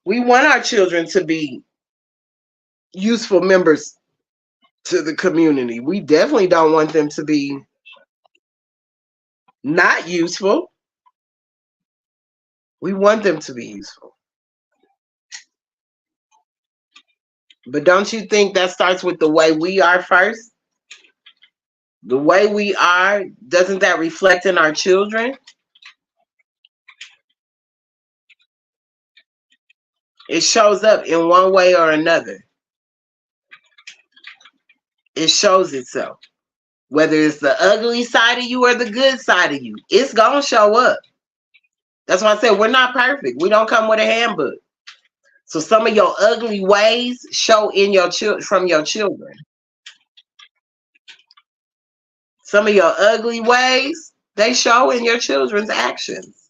S1: We want our children to be useful members to the community. We definitely don't want them to be not useful. We want them to be useful. But don't you think that starts with the way we are first? The way we are, doesn't that reflect in our children? It shows up in one way or another. It shows itself. Whether it's the ugly side of you or the good side of you, it's going to show up. That's why I said we're not perfect. We don't come with a handbook. So some of your ugly ways show in your from your children. Some of your ugly ways, they show in your children's actions.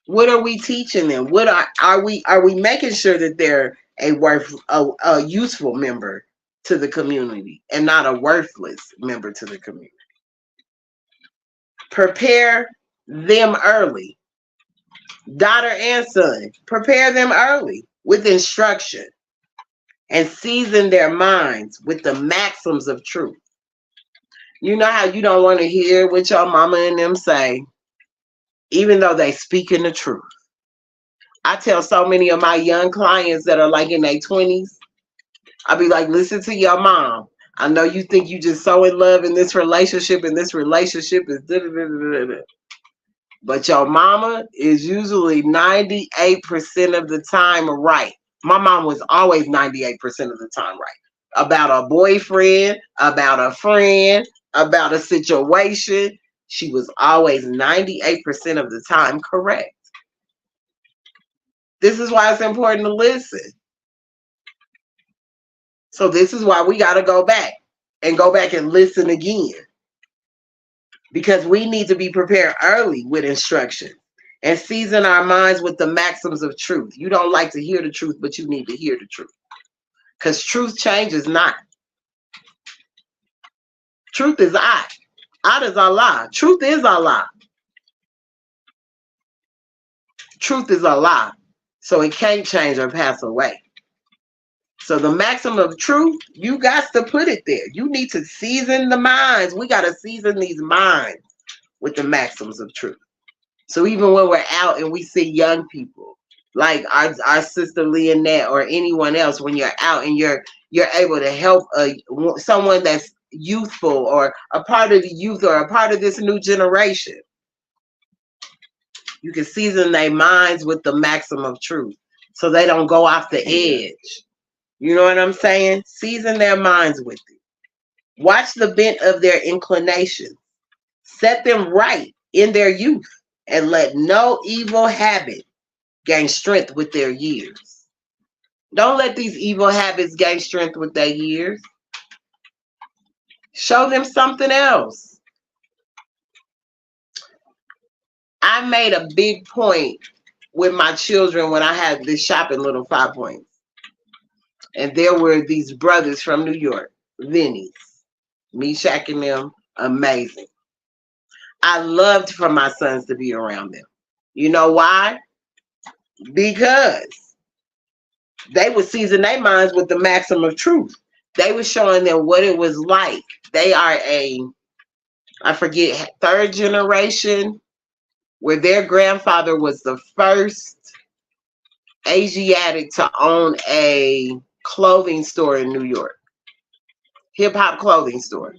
S1: What are we teaching them? What are we making sure that they're a useful member to the community and not a worthless member to the community? Prepare them early. Daughter and son, prepare them early with instruction and season their minds with the maxims of truth. You know how you don't want to hear what your mama and them say, even though they speaking the truth. I tell so many of my young clients that are like in their 20s, I'll be like, listen to your mom. I know you think you just so in love in this relationship, and this relationship is da-da-da-da-da-da. But your mama is usually 98% of the time right. My mom was always 98% of the time right. About a boyfriend, about a friend, about a situation. She was always 98% of the time correct. This is why it's important to listen. So this is why we got to go back and listen again. Because we need to be prepared early with instruction and season our minds with the maxims of truth. You don't like to hear the truth, but you need to hear the truth. Because truth changes not. Truth is I. I is Allah. Truth is Allah. Truth is Allah. So it can't change or pass away. So the maximum of truth, you got to put it there. You need to season the minds. We got to season these minds with the maxims of truth. So even when we're out and we see young people, like our sister Leonette or anyone else, when you're out and you're able to help someone that's youthful or a part of the youth or a part of this new generation, you can season their minds with the maximum of truth so they don't go off the edge. You know what I'm saying? Season their minds with it. Watch the bent of their inclinations. Set them right in their youth and let no evil habit gain strength with their years. Don't let these evil habits gain strength with their years. Show them something else. I made a big point with my children when I had this shopping little 5 points. And there were these brothers from New York, Vinny's, Meshach and them, amazing. I loved for my sons to be around them. You know why? Because they would season their minds with the maximum of truth. They were showing them what it was like. They are I forget, third generation, where their grandfather was the first Asiatic to own a clothing store in New York. Hip-hop clothing store.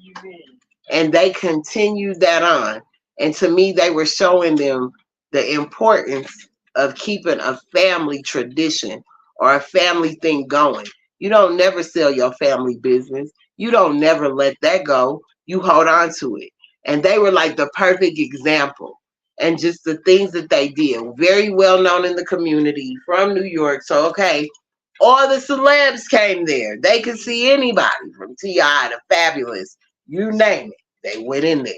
S1: And they continued that on. And to me, they were showing them the importance of keeping a family tradition or a family thing going. You don't never sell your family business. You don't never let that go. You hold on to it. And they were like the perfect example. And just the things that they did. Very well known in the community from New York. So, okay, all the celebs came there. They could see anybody from T.I. to Fabulous. You name it. They went in there.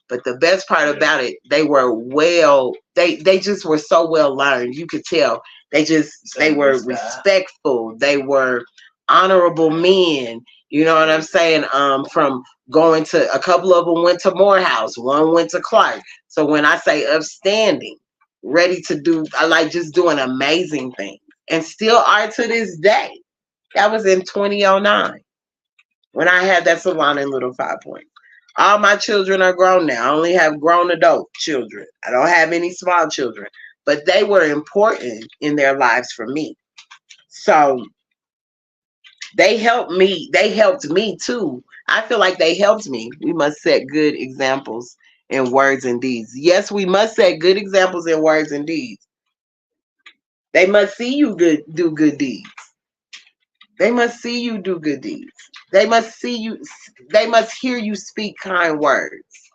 S1: But the best part about it, they were they just were so well learned. You could tell. They were respectful. They were honorable men. You know what I'm saying? From going to, a couple of them went to Morehouse. One went to Clark. So when I say upstanding, ready to do, I like just doing amazing things. And still are to this day. That was in 2009 when I had that salon in Little 5 Points. All my children are grown now. I only have grown adult children. I don't have any small children. But they were important in their lives for me. So they helped me. They helped me too. I feel like they helped me. We must set good examples in words and deeds. Yes, we must set good examples in words and deeds. They must see you do good deeds. They must see you do good deeds. They must see you. They must hear you speak kind words.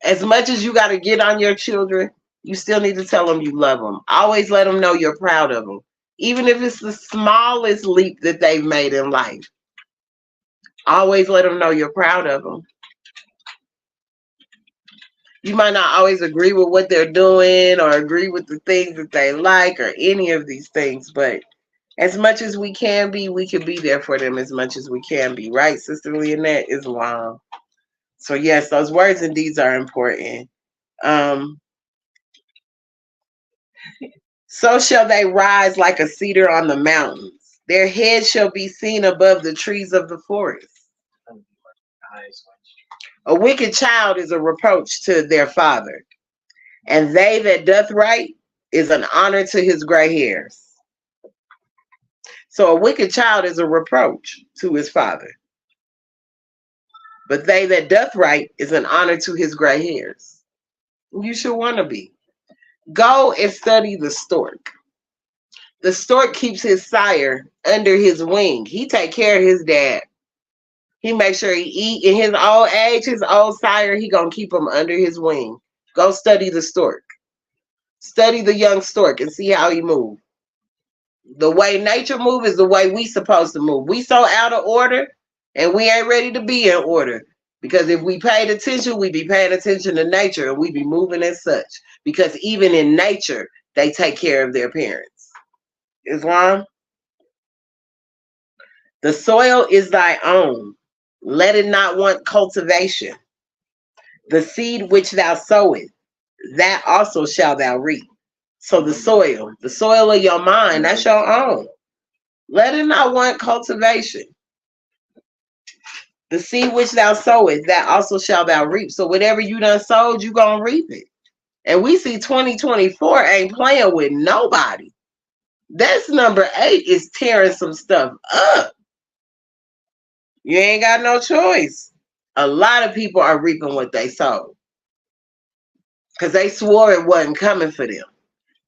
S1: As much as you got to get on your children, you still need to tell them you love them. Always let them know you're proud of them. Even if it's the smallest leap that they've made in life. Always let them know you're proud of them. You might not always agree with what they're doing or agree with the things that they like or any of these things, but as much as we can be, we can be there for them as much as we can be. Right, Sister Leonette? Islam. So yes, those words and deeds are important. So shall they rise like a cedar on the mountains. Their heads shall be seen above the trees of the forest. A wicked child is a reproach to their father, and they that doth right is an honor to his gray hairs. So a wicked child is a reproach to his father, but they that doth right is an honor to his gray hairs. You should want to be. Go and study the stork. The stork keeps his sire under his wing. He take care of his dad. He makes sure he eat. In his old age, his old sire, he gonna keep him under his wing. Go study the stork. Study the young stork and see how he move. The way nature move is the way we supposed to move. We so out of order, and we ain't ready to be in order. Because if we paid attention, we be paying attention to nature, and we be moving as such. Because even in nature, they take care of their parents. Islam? The soil is thy own. Let it not want cultivation. The seed which thou sowest, that also shall thou reap. So the soil of your mind, that's your own. Let it not want cultivation. The seed which thou sowest, that also shall thou reap. So whatever you done sowed, you gonna reap it. And we see 2024 ain't playing with nobody. That's number 8 is tearing some stuff up. You ain't got no choice. A lot of people are reaping what they sowed. Because they swore it wasn't coming for them.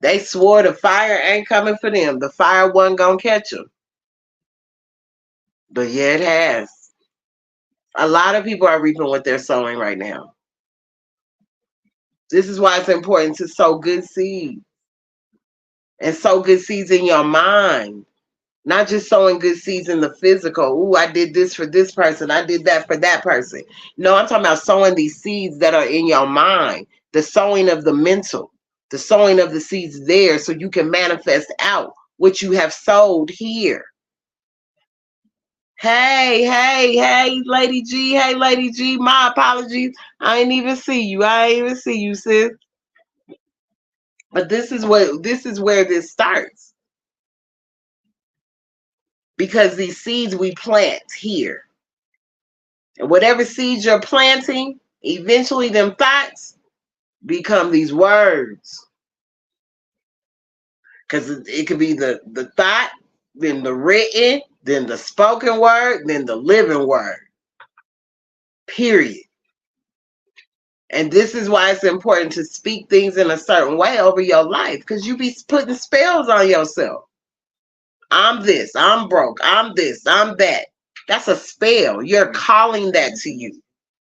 S1: They swore the fire ain't coming for them. The fire wasn't going to catch them. But yeah, it has. A lot of people are reaping what they're sowing right now. This is why it's important to sow good seeds. And sow good seeds in your mind. Not just sowing good seeds in the physical. Ooh, I did this for this person. I did that for that person. No, I'm talking about sowing these seeds that are in your mind. The sowing of the mental. The sowing of the seeds there so you can manifest out what you have sowed here. Hey, Lady G. Hey, Lady G. My apologies. I ain't even see you, sis. But this is where this starts. Because these seeds we plant here. And whatever seeds you're planting, eventually them thoughts become these words. Because it could be the thought, then the written, then the spoken word, then the living word. Period. And this is why it's important to speak things in a certain way over your life. Because you be putting spells on yourself. I'm this, I'm broke, I'm this, I'm that. That's a spell. You're calling that to you.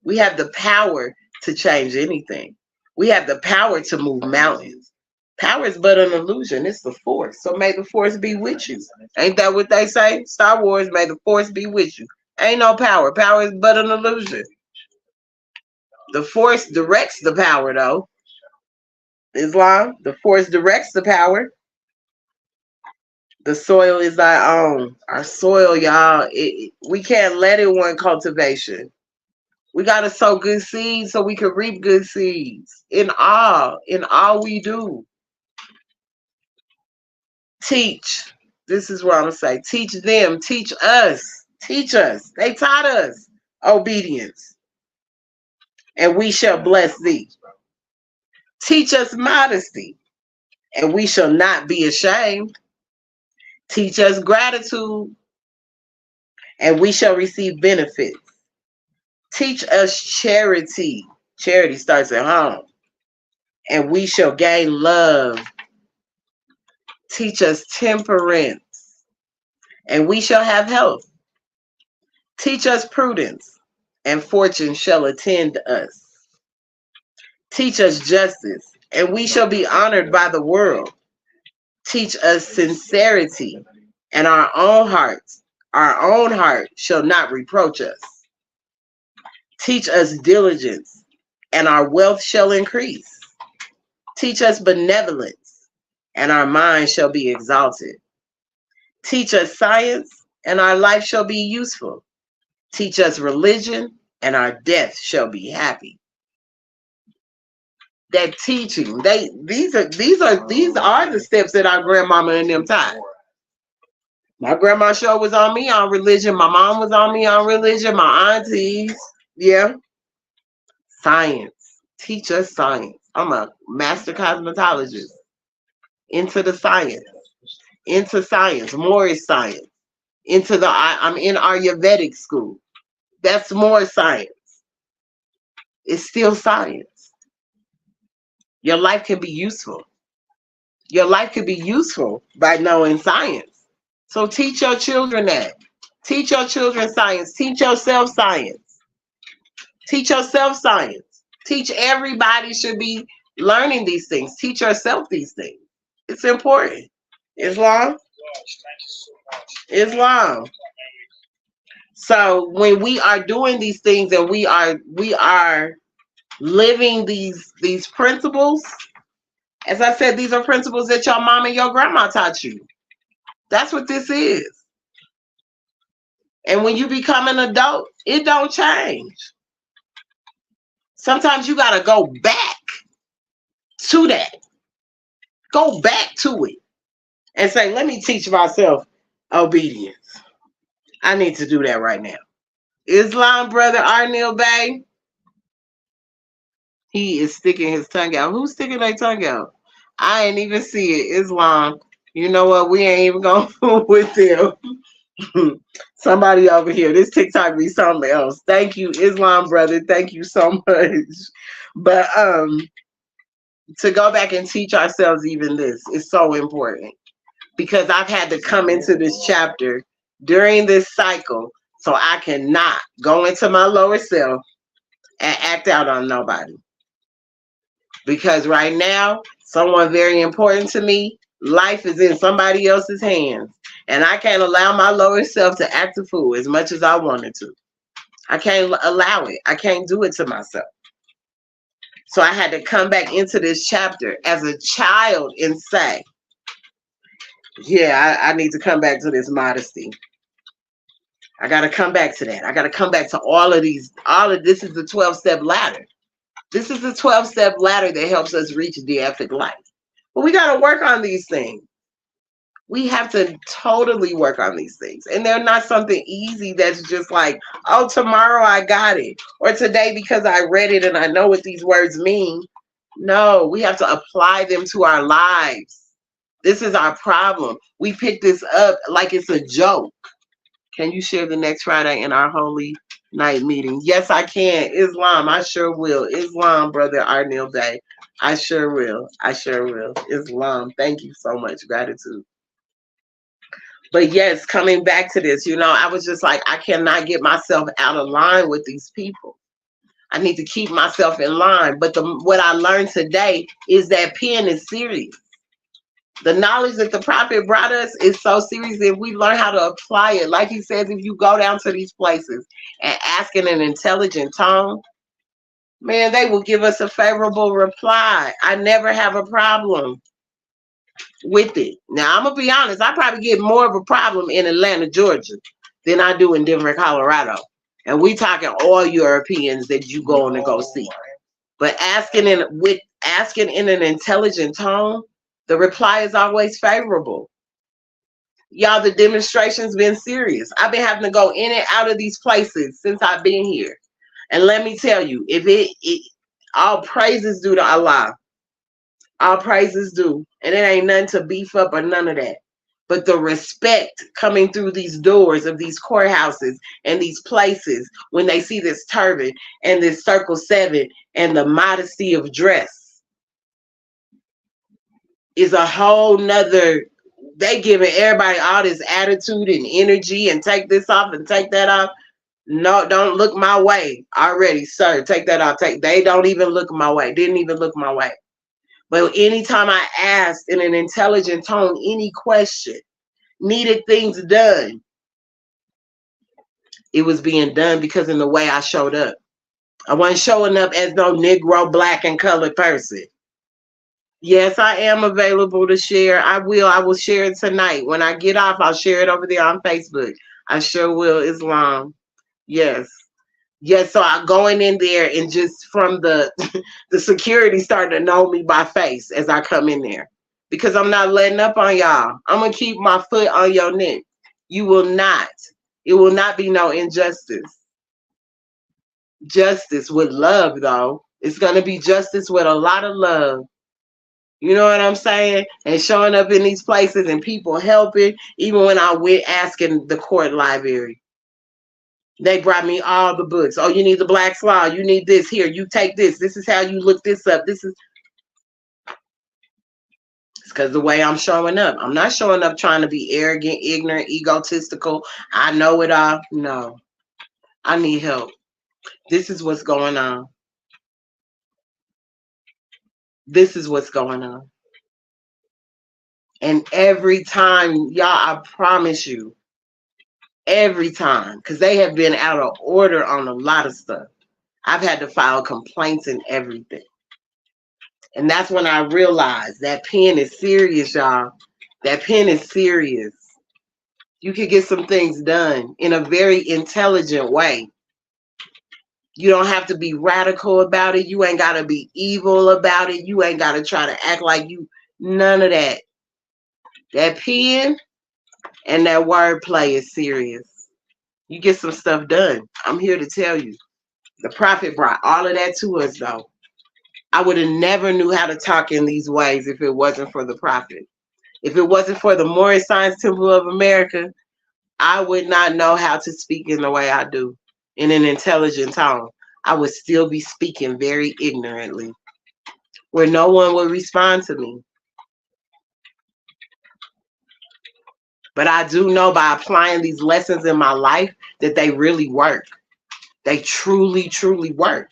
S1: We have the power to change anything. We have the power to move mountains. Power is but an illusion. It's the force. So may the force be with you. Ain't that what they say? Star Wars, may the force be with you. Ain't no power. Power is but an illusion. The force directs the power, though. Islam, the force directs the power. The soil is our own. Our soil, y'all, we can't let it want cultivation. We got to sow good seeds so we can reap good seeds in all we do. Teach. This is what I'm going to say. Teach them. Teach us. Teach us. They taught us obedience. And we shall bless thee. Teach us modesty. And we shall not be ashamed. Teach us gratitude. And we shall receive benefits. Teach us charity. Charity starts at home. And we shall gain love. Teach us temperance, and we shall have health. Teach us prudence, and fortune shall attend us. Teach us justice, and we shall be honored by the world. Teach us sincerity, and our own heart shall not reproach us. Teach us diligence, and our wealth shall increase. Teach us benevolence, and our mind shall be exalted. Teach us science, and our life shall be useful. Teach us religion, and our death shall be happy. That teaching, these are the steps that our grandmama and them taught. My grandma show was on me on religion. My mom was on me on religion. My aunties, yeah. Science. Teach us science. I'm a master cosmetologist. Into the science. Into science. More is science. I'm in Ayurvedic school. That's more science. It's still science. Your life can be useful. Your life could be useful by knowing science. So teach your children that. Teach your children science. Teach yourself science. Teach yourself science. Teach everybody should be learning these things. Teach yourself these things. It's important. Islam. Islam. So when we are doing these things and we are living these principles, as I said, these are principles that your mom and your grandma taught you. That's what this is. And when you become an adult, it don't change. Sometimes you got to go back to that. Go back to it and say, let me teach myself obedience. I need to do that right now. Islam brother Arnil Bay, he is sticking his tongue out. Who's sticking their tongue out? I ain't even see it. Islam. You know what? We ain't even going to fool with them. Somebody over here. This TikTok be something else. Thank you, Islam brother. Thank you so much. But to go back and teach ourselves even this is so important. Because I've had to come into this chapter during this cycle so I cannot go into my lower self and act out on nobody. Because right now, someone very important to me, life is in somebody else's hands. And I can't allow my lower self to act a fool as much as I wanted to. I can't allow it. I can't do it to myself. So I had to come back into this chapter as a child and say, yeah, I need to come back to this modesty. I got to come back to that. I got to come back to all of this is the 12-step ladder. This is the 12-step ladder that helps us reach the epic life. But we got to work on these things. We have to totally work on these things. And they're not something easy that's just like, oh, tomorrow I got it. Or today because I read it and I know what these words mean. No, we have to apply them to our lives. This is our problem. We pick this up like it's a joke. Can you share the next Friday in our holy night meeting? Yes, I can. Islam, I sure will. Islam, brother Arnil Day. I sure will. I sure will. Islam, thank you so much. Gratitude. But yes, coming back to this, I was just like, I cannot get myself out of line with these people. I need to keep myself in line. But what I learned today is that pen is serious. The knowledge that the prophet brought us is so serious if we learn how to apply it. Like he says, if you go down to these places and ask in an intelligent tone, man, they will give us a favorable reply. I never have a problem with it. Now, I'm going to be honest. I probably get more of a problem in Atlanta, Georgia than I do in Denver, Colorado. And we talking all Europeans that you going to go see. But asking in an intelligent tone, the reply is always favorable. Y'all, the demonstration's been serious. I've been having to go in and out of these places since I've been here. And let me tell you, all praises due to Allah. All praises due. And it ain't nothing to beef up or none of that. But the respect coming through these doors of these courthouses and these places when they see this turban and this circle 7 and the modesty of dress is a whole nother. They giving everybody all this attitude and energy and take this off and take that off. No, don't look my way already, sir. Take that off. They don't even look my way. Didn't even look my way. But anytime I asked in an intelligent tone any question, needed things done, it was being done because in the way I showed up. I wasn't showing up as no Negro, black, and colored person. Yes, I am available to share. I will share it tonight. When I get off, I'll share it over there on Facebook. I sure will, Islam. Yes. Yes, so I'm going in there and just from the the security starting to know me by face as I come in there. Because I'm not letting up on y'all. I'm gonna keep my foot on your neck. You will not. It will not be no injustice. Justice with love, though. It's gonna be justice with a lot of love. You know what I'm saying? And showing up in these places and people helping, even when I went asking the court library. They brought me all the books. Oh, you need the Black's Law. You need this. Here, you take this. This is how you look this up. This is it's because the way I'm showing up. I'm not showing up trying to be arrogant, ignorant, egotistical. I know it all. No. I need help. This is what's going on. This is what's going on. And every time, y'all, I promise you, every time, because they have been out of order on a lot of stuff. I've had to file complaints and everything. And that's when I realized that pen is serious, y'all. That pen is serious. You could get some things done in a very intelligent way. You don't have to be radical about it. You ain't got to be evil about it. You ain't got to try to act like you, none of that. That pen and that wordplay is serious. You get some stuff done. I'm here to tell you. The prophet brought all of that to us, though. I would have never knew how to talk in these ways if it wasn't for the prophet. If it wasn't for the Moorish Science Temple of America, I would not know how to speak in the way I do, in an intelligent tone. I would still be speaking very ignorantly, where no one would respond to me. But I do know by applying these lessons in my life that they really work. They truly, truly work.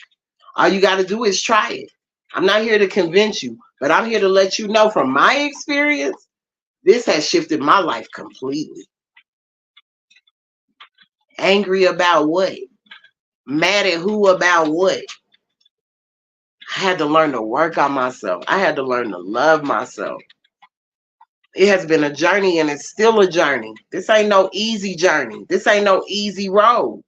S1: All you got to do is try it. I'm not here to convince you, but I'm here to let you know from my experience, this has shifted my life completely. Angry about what? Mad at who about what? I had to learn to work on myself. I had to learn to love myself. It has been a journey and it's still a journey. This ain't no easy journey. This ain't no easy road.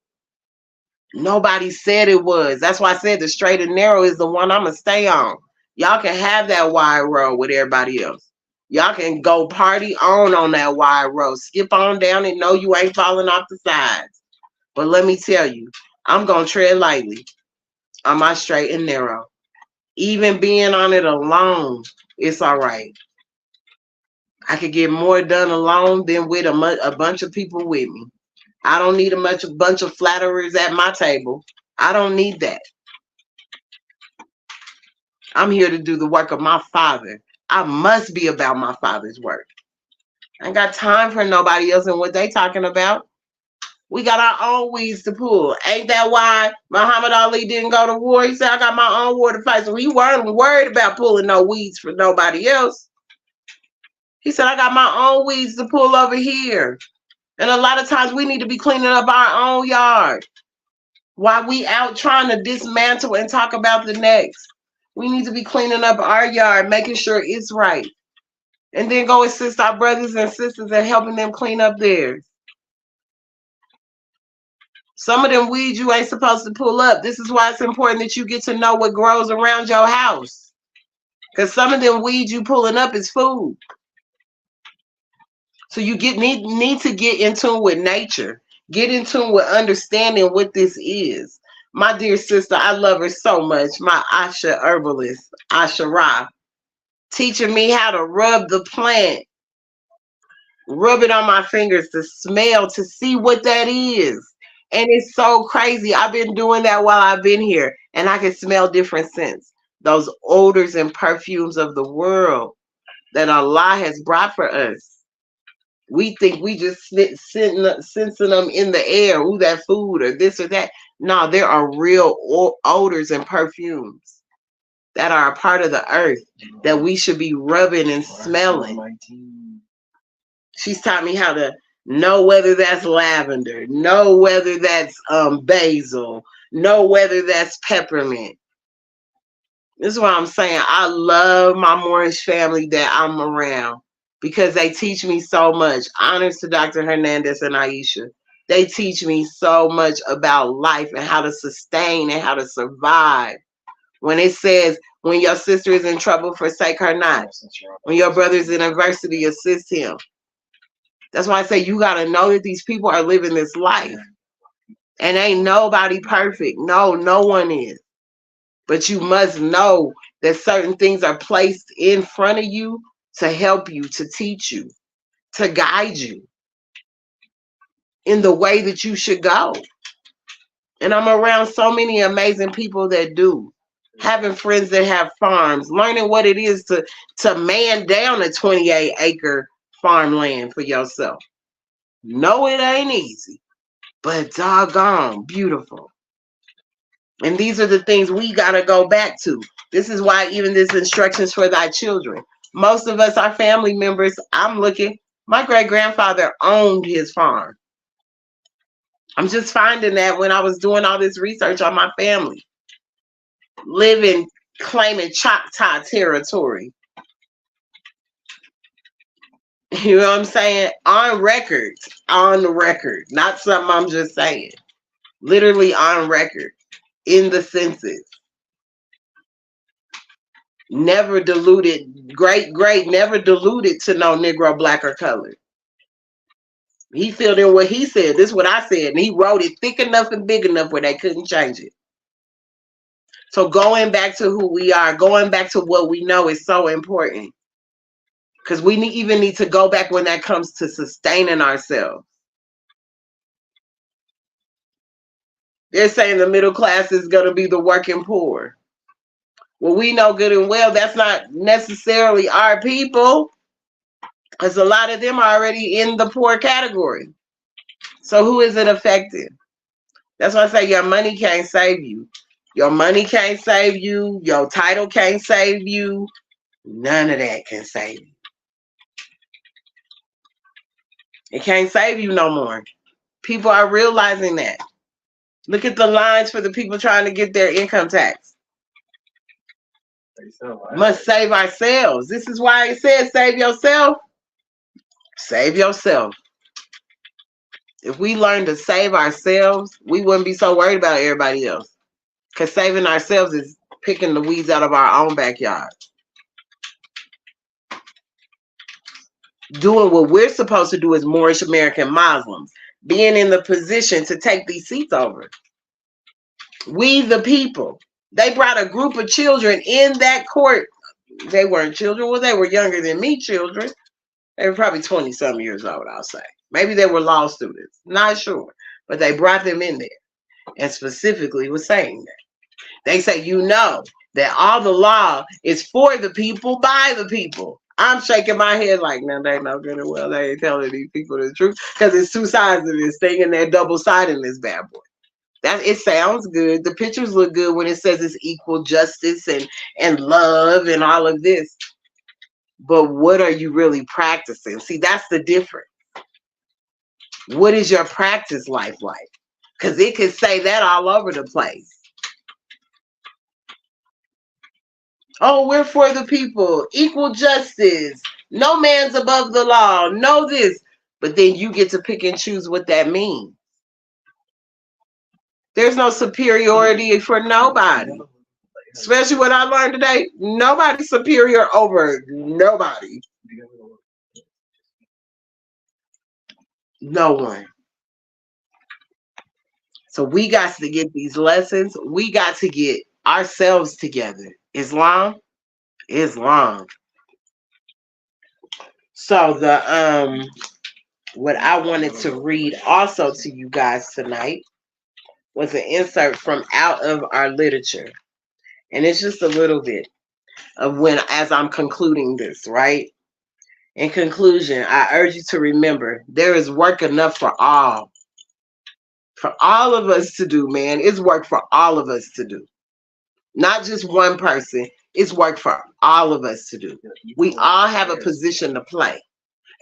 S1: Nobody said it was. That's why I said the straight and narrow is the one I'm going to stay on. Y'all can have that wide road with everybody else. Y'all can go party on that wide road. Skip on down and know you ain't falling off the sides. But let me tell you, I'm going to tread lightly on my straight and narrow. Even being on it alone, it's all right. I could get more done alone than with a bunch of people with me. I don't need a bunch of flatterers at my table. I don't need that. I'm here to do the work of my Father. I must be about my Father's work. I ain't got time for nobody else and what they talking about. We got our own weeds to pull. Ain't that why Muhammad Ali didn't go to war? He said, I got my own war to fight. So he wasn't worried about pulling no weeds for nobody else. He said, I got my own weeds to pull over here. And a lot of times we need to be cleaning up our own yard while we out trying to dismantle and talk about the next. We need to be cleaning up our yard, making sure it's right. And then go assist our brothers and sisters in helping them clean up theirs. Some of them weeds you ain't supposed to pull up. This is why it's important that you get to know what grows around your house. Because some of them weeds you pulling up is food. So you need to get in tune with nature. Get in tune with understanding what this is. My dear sister, I love her so much. My Asha herbalist, Asha Ra, teaching me how to rub the plant rub it on my fingers to smell, to see what that is. And it's so crazy. I've been doing that while I've been here, and I can smell different scents. Those odors and perfumes of the world that Allah has brought for us. We think we just sensing them in the air, ooh, that food or this or that. No, there are real odors and perfumes that are a part of the earth that we should be rubbing and smelling. She's taught me how to know whether that's lavender, know whether that's basil, know whether that's peppermint. This is what I'm saying. I love my Moorish family that I'm around because they teach me so much. Honors to Dr. Hernandez and Aisha. They teach me so much about life and how to sustain and how to survive. When it says, when your sister is in trouble, forsake her not. When your brother's in adversity, assist him. That's why I say you got to know that these people are living this life. And ain't nobody perfect. No, no one is. But you must know that certain things are placed in front of you to help you, to teach you, to guide you in the way that you should go. And I'm around so many amazing people that do. Having friends that have farms, learning what it is to man down a 28-acre farmland for yourself. No, it ain't easy, but doggone beautiful. And these are the things we got to go back to. This is why even this instructions for thy children. Most of us are family members. I'm looking. My great-grandfather owned his farm. I'm just finding that when I was doing all this research on my family. Living, claiming Choctaw territory. You know what I'm saying? On record. On the record. Not something I'm just saying. Literally on record. In the census. Never diluted, great, never diluted to no Negro, black, or colored. He filled in what he said. This is what I said. And he wrote it thick enough and big enough where they couldn't change it. So going back to who we are, going back to what we know is so important. Because we even need to go back when that comes to sustaining ourselves. They're saying the middle class is going to be the working poor. Well, we know good and well that's not necessarily our people. Because a lot of them are already in the poor category. So who is it affecting? That's why I say your money can't save you. Your money can't save you. Your title can't save you. None of that can save you. It can't save you no more. People are realizing that. Look at the lines for the people trying to get their income tax. Must save ourselves. This is why it says save yourself. Save yourself. If we learn to save ourselves, we wouldn't be so worried about everybody else. Because saving ourselves is picking the weeds out of our own backyard. Doing what we're supposed to do as Moorish American Muslims. Being in the position to take these seats over. We the people. They brought a group of children in that court. They weren't children. Well, they were younger than me children. They were probably 20-some years old, I'll say. Maybe they were law students. Not sure. But they brought them in there. And specifically was saying that. They say, you know, that all the law is for the people, by the people. I'm shaking my head like, no, they know good and well. They ain't telling these people the truth. Because it's two sides of this thing and they're double-siding this bad boy. It sounds good. The pictures look good when it says it's equal justice and love and all of this. But what are you really practicing? See, that's the difference. What is your practice life like? Because it could say that all over the place. Oh, we're for the people. Equal justice. No man's above the law. No this. But then you get to pick and choose what that means. There's no superiority for nobody. Especially what I learned today. Nobody's superior over nobody. No one. So we got to get these lessons. We got to get ourselves together. Islam. So what I wanted to read also to you guys tonight was an insert from out of our literature. And it's just a little bit of when, as I'm concluding this, right? In conclusion, I urge you to remember there is work enough for all of us to do, man. It's work for all of us to do. Not just one person, it's work for all of us to do. We all have a position to play.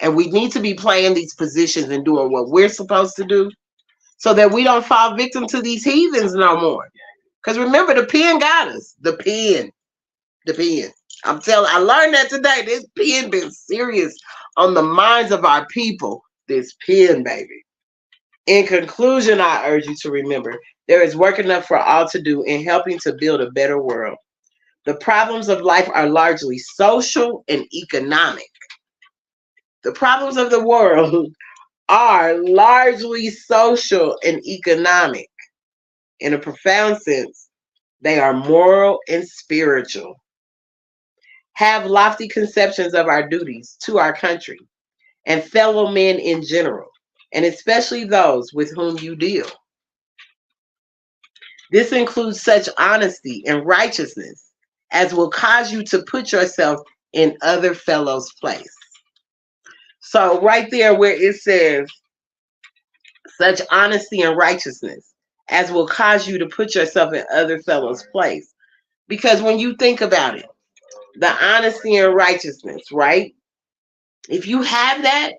S1: And we need to be playing these positions and doing what we're supposed to do so that we don't fall victim to these heathens no more. Because remember, the pen got us. The pen. The pen. I learned that today. This pen been serious on the minds of our people. This pen, baby. In conclusion, I urge you to remember there is work enough for all to do in helping to build a better world. The problems of life are largely social and economic. The problems of the world are largely social and economic. In a profound sense, they are moral and spiritual. Have lofty conceptions of our duties to our country and fellow men in general, and especially those with whom you deal. This includes such honesty and righteousness as will cause you to put yourself in other fellows' place. So right there where it says such honesty and righteousness as will cause you to put yourself in other fellows' place. Because when you think about it, the honesty and righteousness, right? If you have that,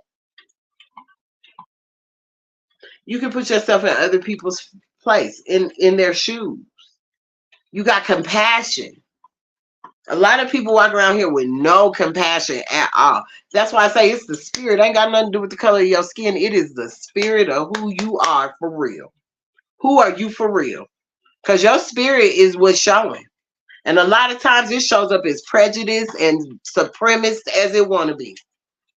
S1: you can put yourself in other people's place, in their shoes. You got compassion. A lot of people walk around here with no compassion at all. That's why I say it's the spirit. It ain't got nothing to do with the color of your skin. It is the spirit of who you are for real. Who are you for real? Because your spirit is what's showing. And a lot of times it shows up as prejudice and supremacist as it want to be.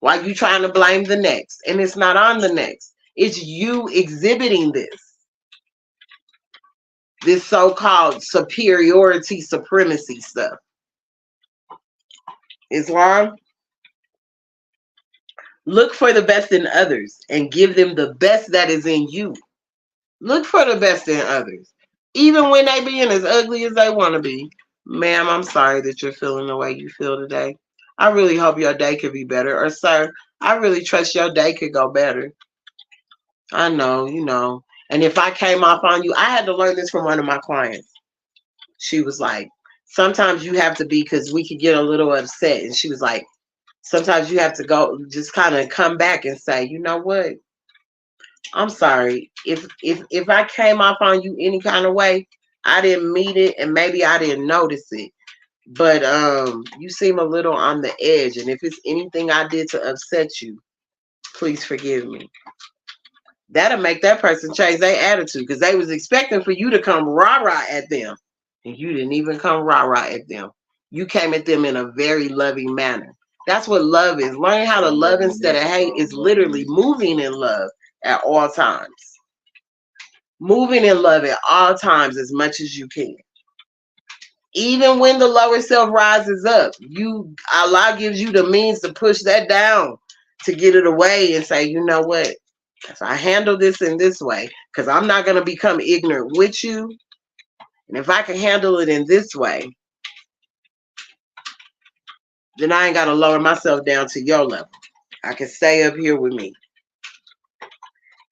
S1: While you trying to blame the next. And it's not on the next. It's you exhibiting this so-called superiority, supremacy stuff. Islam, look for the best in others and give them the best that is in you. Look for the best in others. Even when they being as ugly as they want to be. Ma'am, I'm sorry that you're feeling the way you feel today. I really hope your day could be better. Or, sir, I really trust your day could go better. I know, you know. And if I came off on you, I had to learn this from one of my clients. She was like, sometimes you have to be, because we could get a little upset. And she was like, sometimes you have to go, just kind of come back and say, you know what? I'm sorry. If I came off on you any kind of way, I didn't mean it, and maybe I didn't notice it. But you seem a little on the edge, and if it's anything I did to upset you, please forgive me. That'll make that person change their attitude, because they was expecting for you to come rah-rah at them, and you didn't even come rah-rah at them. You came at them in a very loving manner. That's what love is. Learning how to love instead of hate is literally moving in love at all times. Moving in love at all times as much as you can. Even when the lower self rises up, Allah gives you the means to push that down, to get it away and say, you know what? If I handle this in this way, because I'm not going to become ignorant with you, and if I can handle it in this way, then I ain't got to lower myself down to your level. I can stay up here with me.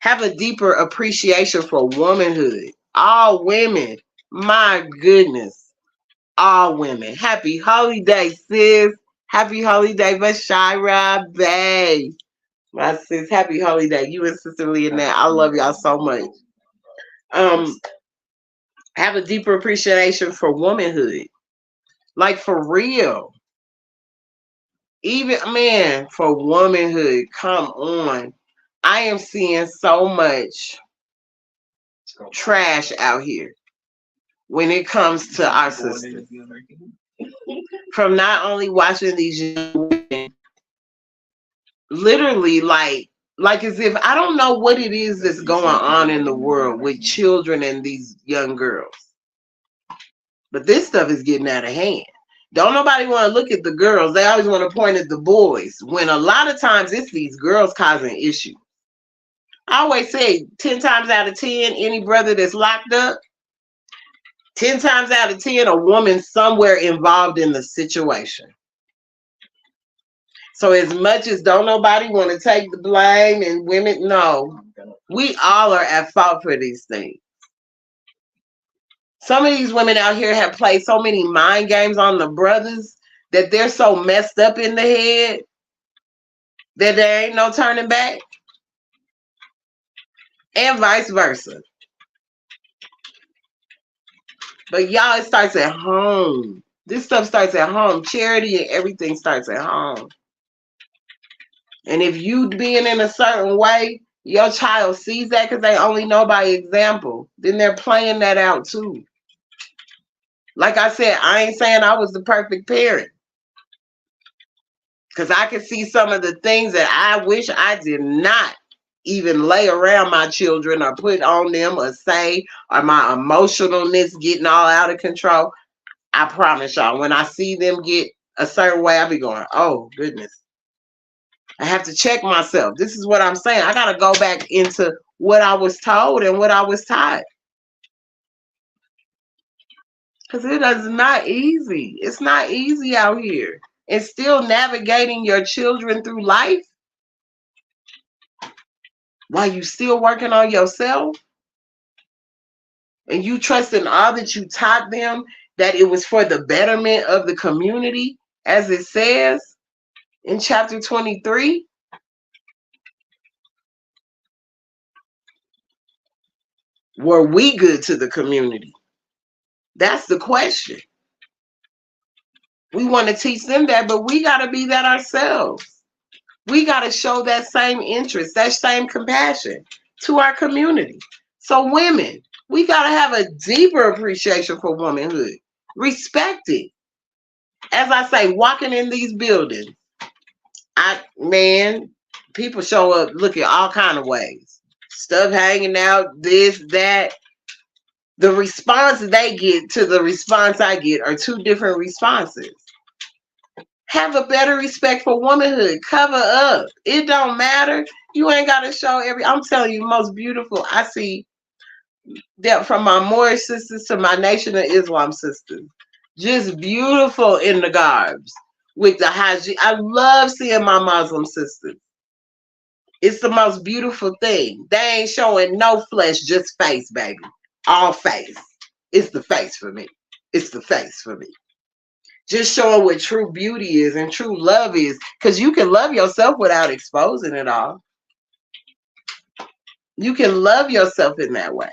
S1: Have a deeper appreciation for womanhood. All women. My goodness. All women. Happy holiday, sis. Happy holiday, Bashira Bay. My sis, happy holiday. You and Sister Leonette. I love y'all so much. Have a deeper appreciation for womanhood. Like, for real. Even, man, for womanhood. Come on. I am seeing so much trash out here when it comes to our sisters. From not only watching these young women, literally like as if I don't know what it is that's going on in the world with children and these young girls. But this stuff is getting out of hand. Don't nobody want to look at the girls. They always want to point at the boys, when a lot of times it's these girls causing issues. I always say 10 times out of 10, any brother that's locked up, 10 times out of 10, a woman somewhere involved in the situation. So as much as don't nobody want to take the blame and women, no, we all are at fault for these things. Some of these women out here have played so many mind games on the brothers that they're so messed up in the head that there ain't no turning back. And vice versa. But y'all, it starts at home. This stuff starts at home. Charity and everything starts at home. And if you being in a certain way, your child sees that because they only know by example, then they're playing that out too. Like I said, I ain't saying I was the perfect parent. Because I can see some of the things that I wish I did not even lay around my children or put on them or say, or my emotionalness getting all out of control. I promise y'all, when I see them get a certain way, I be going, oh, goodness. I have to check myself. This is what I'm saying. I got to go back into what I was told and what I was taught. Because it is not easy. It's not easy out here. And still navigating your children through life while you still working on yourself. And you trusting all that you taught them, that it was for the betterment of the community, as it says in chapter 23. Were we good to the community? That's the question. We want to teach them that, but we got to be that ourselves. We got to show that same interest, that same compassion to our community. So women, we got to have a deeper appreciation for womanhood. Respect it. As I say, walking in these buildings, people show up looking all kind of ways. Stuff hanging out, this, that. The response they get to the response I get are two different responses. Have a better respect for womanhood. Cover up. It don't matter. You ain't got to show I'm telling you, most beautiful. I see that from my Moorish sisters to my Nation of Islam sisters. Just beautiful in the garbs with the hajj. I love seeing my Muslim sisters. It's the most beautiful thing. They ain't showing no flesh, just face, baby. All face. It's the face for me. It's the face for me. Just showing what true beauty is and true love is. Because you can love yourself without exposing it all. You can love yourself in that way.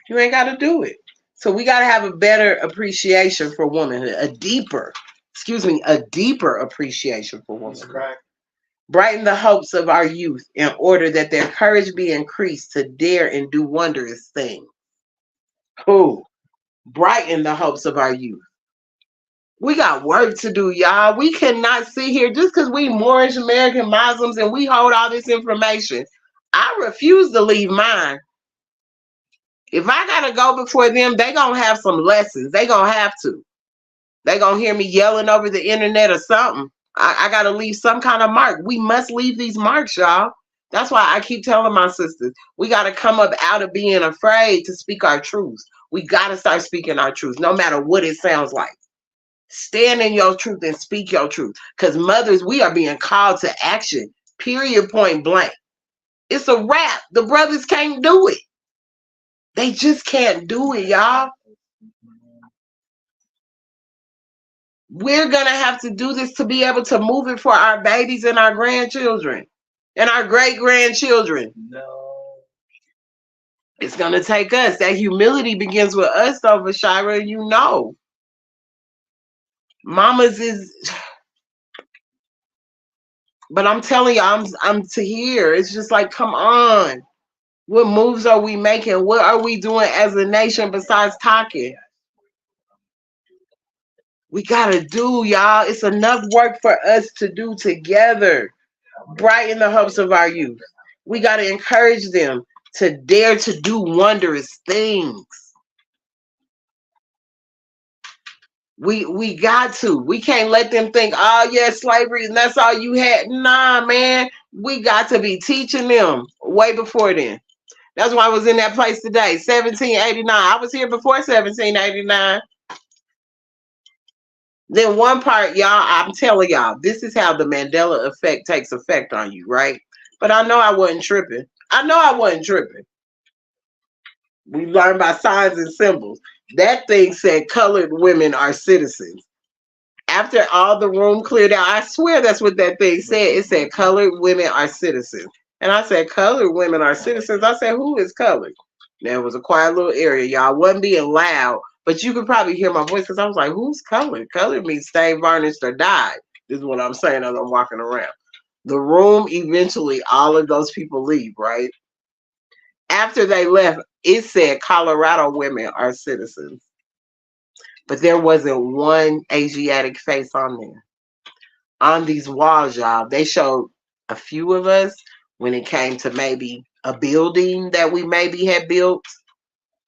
S1: You ain't got to do it. So we got to have a better appreciation for womanhood. A deeper appreciation for womanhood. Brighten the hopes of our youth in order that their courage be increased to dare and do wondrous things. Cool. Brighten the hopes of our youth. We got work to do, y'all. We cannot sit here just because we Moorish American Muslims and we hold all this information. I refuse to leave mine. If I got to go before them, they going to have some lessons. They going to have to. They going to hear me yelling over the internet or something. I got to leave some kind of mark. We must leave these marks, y'all. That's why I keep telling my sisters, we got to come up out of being afraid to speak our truths. We got to start speaking our truths, no matter what it sounds like. Stand in your truth and speak your truth. Because mothers, we are being called to action. Period, point blank. It's a wrap. The brothers can't do it. They just can't do it, y'all. We're going to have to do this to be able to move it for our babies and our grandchildren and our great-grandchildren. No. It's going to take us. That humility begins with us, though, Bashira, you know. Mamas is... But I'm telling you, I'm to hear. It's just like, come on. What moves are we making? What are we doing as a nation besides talking? We got to do, y'all. It's enough work for us to do together. Brighten the hopes of our youth. We got to encourage them to dare to do wondrous things. We got to. We can't let them think, oh, yeah, slavery, and that's all you had. Nah, man. We got to be teaching them way before then. That's why I was in that place today, 1789. I was here before 1789. Then one part, y'all, I'm telling y'all, this is how the Mandela effect takes effect on you, right? But I know I wasn't tripping. I know I wasn't tripping. We learned by signs and symbols. That thing said colored women are citizens. After all the room cleared out, I swear that's what that thing said. It said colored women are citizens. And I said, colored women are citizens. I said, who is colored? There was a quiet little area, y'all. Wasn't being loud, but you could probably hear my voice because I was like, who's colored? Colored means stained, varnished, or dyed. This is what I'm saying as I'm walking around. The room, eventually, all of those people leave, right? After they left, it said Colorado women are citizens. But there wasn't one Asiatic face on there. On these walls, y'all, they showed a few of us when it came to maybe a building that we maybe had built,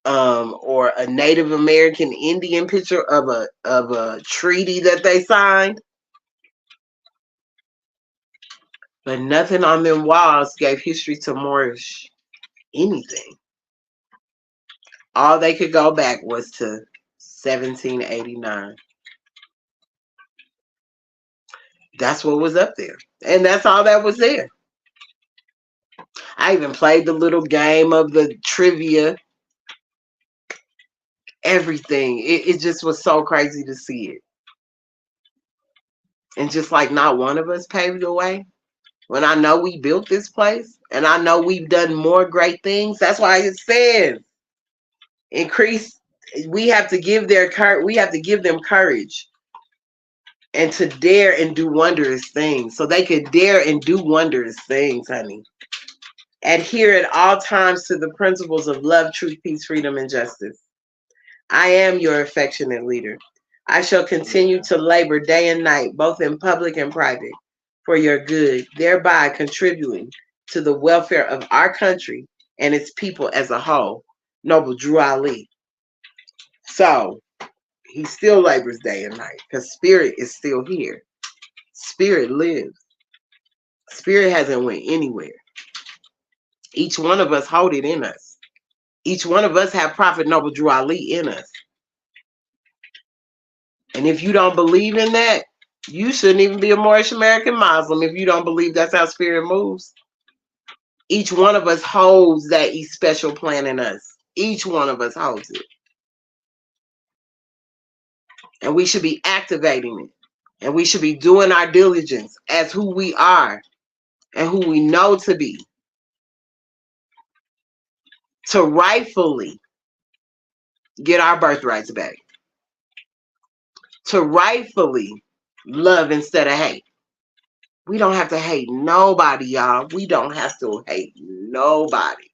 S1: or a Native American Indian picture of a treaty that they signed. But nothing on them walls gave history to Moorish anything. All they could go back was to 1789. That's what was up there. And that's all that was there. I even played the little game of the trivia. Everything. It just was so crazy to see it. And just like not one of us paved the way. When I know we built this place and I know we've done more great things. That's why it says increase. We have to give them courage and to dare and do wondrous things. So they could dare and do wondrous things, honey. Adhere at all times to the principles of love, truth, peace, freedom, and justice. I am your affectionate leader. I shall continue to labor day and night, both in public and private, for your good, thereby contributing to the welfare of our country and its people as a whole. Noble Drew Ali. So, he still labors day and night because spirit is still here. Spirit lives. Spirit hasn't went anywhere. Each one of us hold it in us. Each one of us have Prophet Noble Drew Ali in us. And if you don't believe in that, you shouldn't even be a Moorish American Muslim if you don't believe that's how spirit moves. Each one of us holds that special plan in us. Each one of us holds it. And we should be activating it. And we should be doing our diligence as who we are and who we know to be. To rightfully get our birthrights back. To rightfully love instead of hate. We don't have to hate nobody, y'all. We don't have to hate nobody.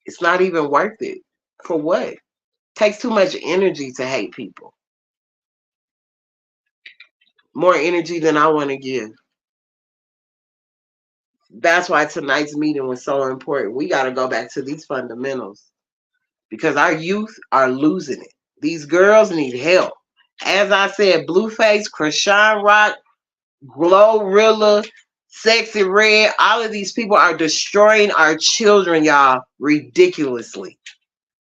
S1: It's not even worth it. For what? It takes too much energy to hate people. More energy than I want to give. That's why tonight's meeting was so important. We got to go back to these fundamentals because our youth are losing it. These girls need help. As I said, Blueface, Krishan Rock, Glorilla, Sexy Red, all of these people are destroying our children, y'all, ridiculously.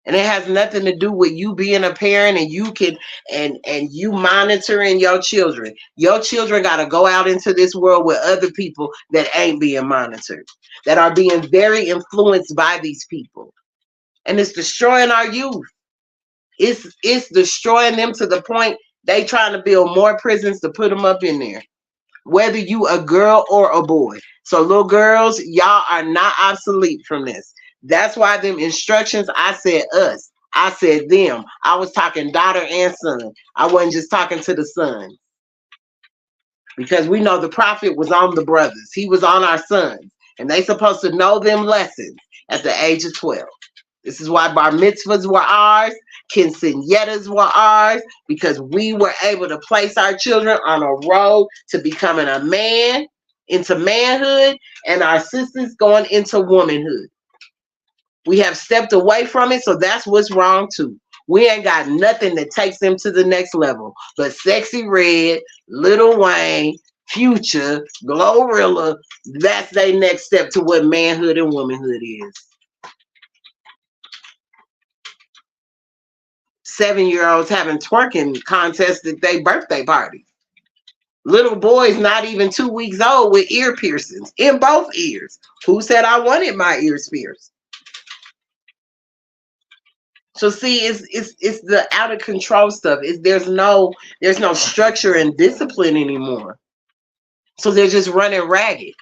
S1: And it has nothing to do with you being a parent and you can and you monitoring your children. Your children got to go out into this world with other people that ain't being monitored, that are being very influenced by these people. And it's destroying our youth. It's destroying them to the point they trying to build more prisons to put them up in there. Whether you a girl or a boy. So little girls, y'all are not obsolete from this. That's why them instructions, I said us. I said them. I was talking daughter and son. I wasn't just talking to the son. Because we know the prophet was on the brothers. He was on our sons. And they supposed to know them lessons at the age of 12. This is why bar mitzvahs were ours. Quinceañeras were ours. Because we were able to place our children on a road to becoming a man, into manhood, and our sisters going into womanhood. We have stepped away from it, so that's what's wrong too. We ain't got nothing that takes them to the next level. But Sexy Red, Lil Wayne, Future, Glorilla, that's their next step to what manhood and womanhood is. 7-year-olds having twerking contests at their birthday party. Little boys not even 2 weeks old with ear piercings in both ears. Who said I wanted my ears pierced? So see, it's the out of control stuff. There's no structure and discipline anymore. So they're just running ragged.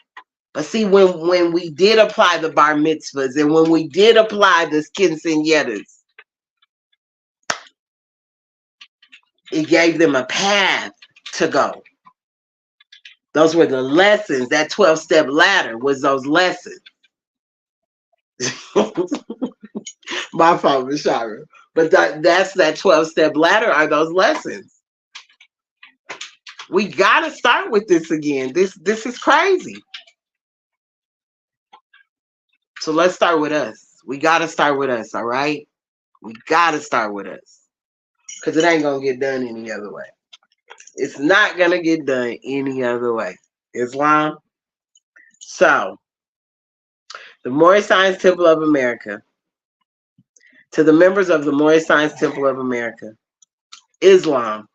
S1: But see, when we did apply the bar mitzvahs and when we did apply the quinceañeras, it gave them a path to go. Those were the lessons. That 12-step ladder was those lessons. My fault, Rashara. But that's that 12-step ladder are those lessons. We got to start with this again. This is crazy. So let's start with us. We got to start with us, all right? We got to start with us. Because it ain't going to get done any other way. It's not going to get done any other way. Islam. So, the Moorish Science Temple of America. To the members of the Moorish Science Temple of America. Islam.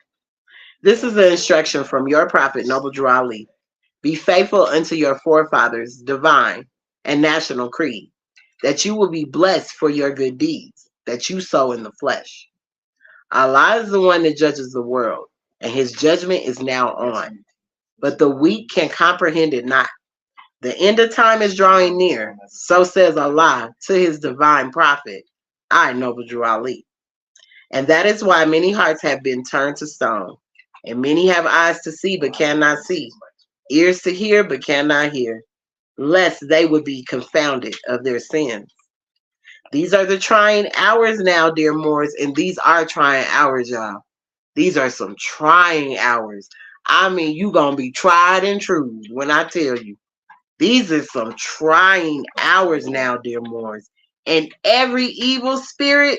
S1: This is an instruction from your prophet, Noble Drew Ali. Be faithful unto your forefathers' divine and national creed, that you will be blessed for your good deeds that you sow in the flesh. Allah is the one that judges the world, and his judgment is now on. But the weak can comprehend it not. The end of time is drawing near, so says Allah to his divine prophet, I, Noble Drew Ali. And that is why many hearts have been turned to stone, and many have eyes to see but cannot see, ears to hear but cannot hear, lest they would be confounded of their sins. These are the trying hours now, dear Moors, and these are trying hours, y'all. These are some trying hours. I mean, you gonna be tried and true when I tell you. These are some trying hours now, dear Moors. And every evil spirit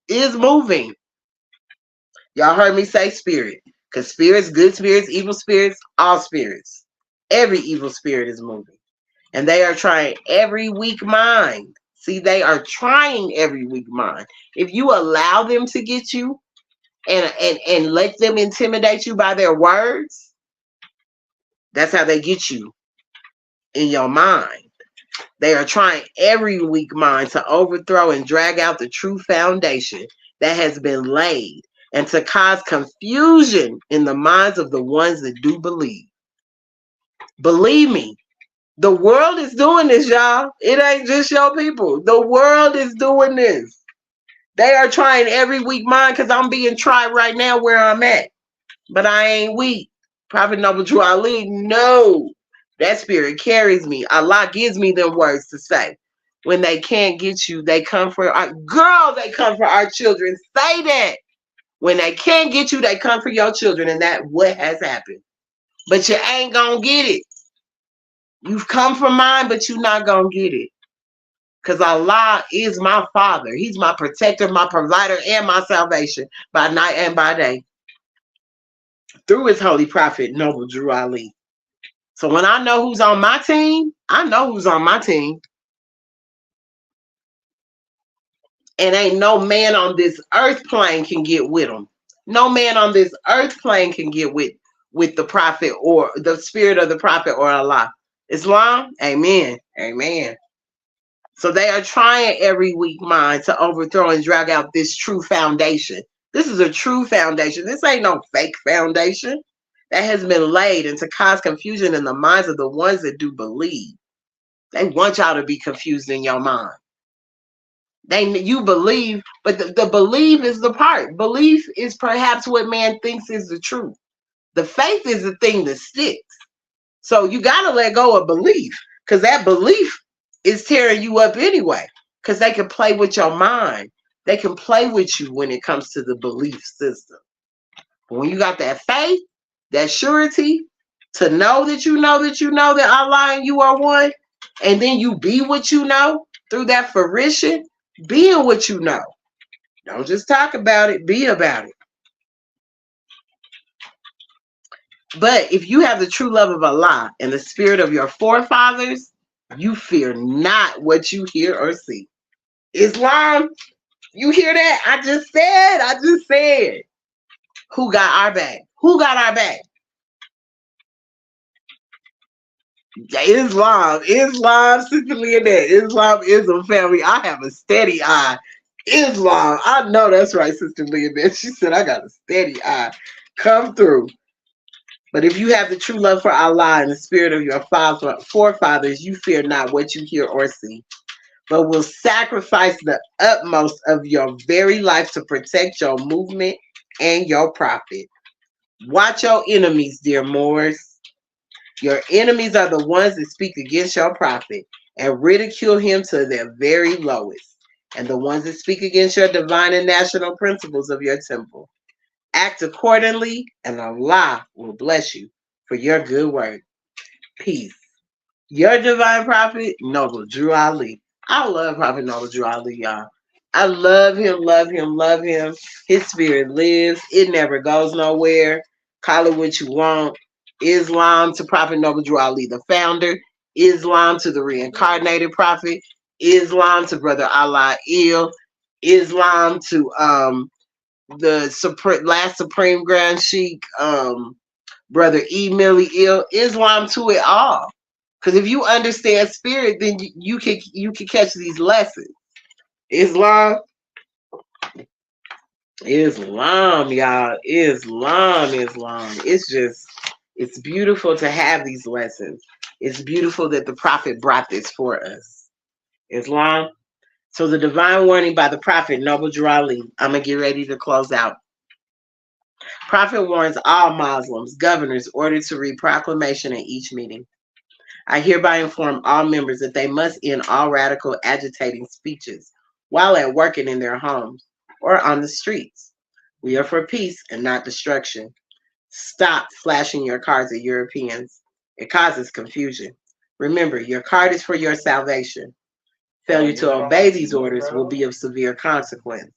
S1: is moving. Y'all heard me say spirit. Because spirits, good spirits, evil spirits, all spirits. Every evil spirit is moving. And they are trying every weak mind. See, they are trying every weak mind. If you allow them to get you and let them intimidate you by their words, that's how they get you in your mind. They are trying every weak mind to overthrow and drag out the true foundation that has been laid and to cause confusion in the minds of the ones that do believe. Believe me, the world is doing this, y'all. It ain't just your people. The world is doing this. They are trying every weak mind because I'm being tried right now where I'm at. But I ain't weak. Prophet Noble Drew Ali, no. That spirit carries me. Allah gives me them words to say. When they can't get you, they come for our girl, they come for our children. Say that. When they can't get you, they come for your children. And that's what has happened. But you ain't gonna get it. You've come for mine, but you're not gonna get it. Because Allah is my father. He's my protector, my provider, and my salvation by night and by day. Through his holy prophet, Noble Drew Ali. So when I know who's on my team, I know who's on my team. And ain't no man on this earth plane can get with him. No man on this earth plane can get with the prophet or the spirit of the prophet or Allah. Islam, amen, amen. So they are trying every weak mind to overthrow and drag out this true foundation. This is a true foundation. This ain't no fake foundation that has been laid and to cause confusion in the minds of the ones that do believe. They want y'all to be confused in your mind. You believe, but the belief is the part. Belief is perhaps what man thinks is the truth. The faith is the thing that sticks. So you got to let go of belief because that belief is tearing you up anyway because they can play with your mind. They can play with you when it comes to the belief system. But when you got that faith, that surety to know that you know that you know that Allah and you are one, and then you be what you know through that fruition, being what you know. Don't just talk about it, be about it. But if you have the true love of Allah and the spirit of your forefathers, you fear not what you hear or see. Islam, you hear that? I just said. Who got our back? Who got our back? Islam, Sister Leonette. Islam is a family. I have a steady eye. Islam, I know that's right, Sister Leonette. She said, I got a steady eye. Come through. But if you have the true love for Allah and the spirit of your forefathers, you fear not what you hear or see, but will sacrifice the utmost of your very life to protect your movement and your profit. Watch your enemies, dear Moors. Your enemies are the ones that speak against your prophet and ridicule him to their very lowest, and the ones that speak against your divine and national principles of your temple. Act accordingly, and Allah will bless you for your good work. Peace. Your divine prophet, Noble Drew Ali. I love Prophet Noble Drew Ali, y'all. I love him, love him, love him. His spirit lives. It never goes nowhere. Call it what you want. Islam to Prophet Noble Drew Ali, the founder. Islam to the reincarnated prophet. Islam to Brother Allah Il. Islam to the last Supreme Grand Sheikh, Brother E. Millie Ill. Islam to it all. Because if you understand spirit, then you can catch these lessons. Islam, y'all. Islam. It's beautiful to have these lessons. It's beautiful that the Prophet brought this for us. Islam. So the divine warning by the Prophet, Noble Drew Ali. I'm going to get ready to close out. Prophet warns all Muslims, governors ordered to read proclamation at each meeting. I hereby inform all members that they must end all radical agitating speeches while at work and in their homes or on the streets. We are for peace and not destruction. Stop flashing your cards at Europeans. It causes confusion. Remember, your card is for your salvation. Failure to obey these orders will be of severe consequence.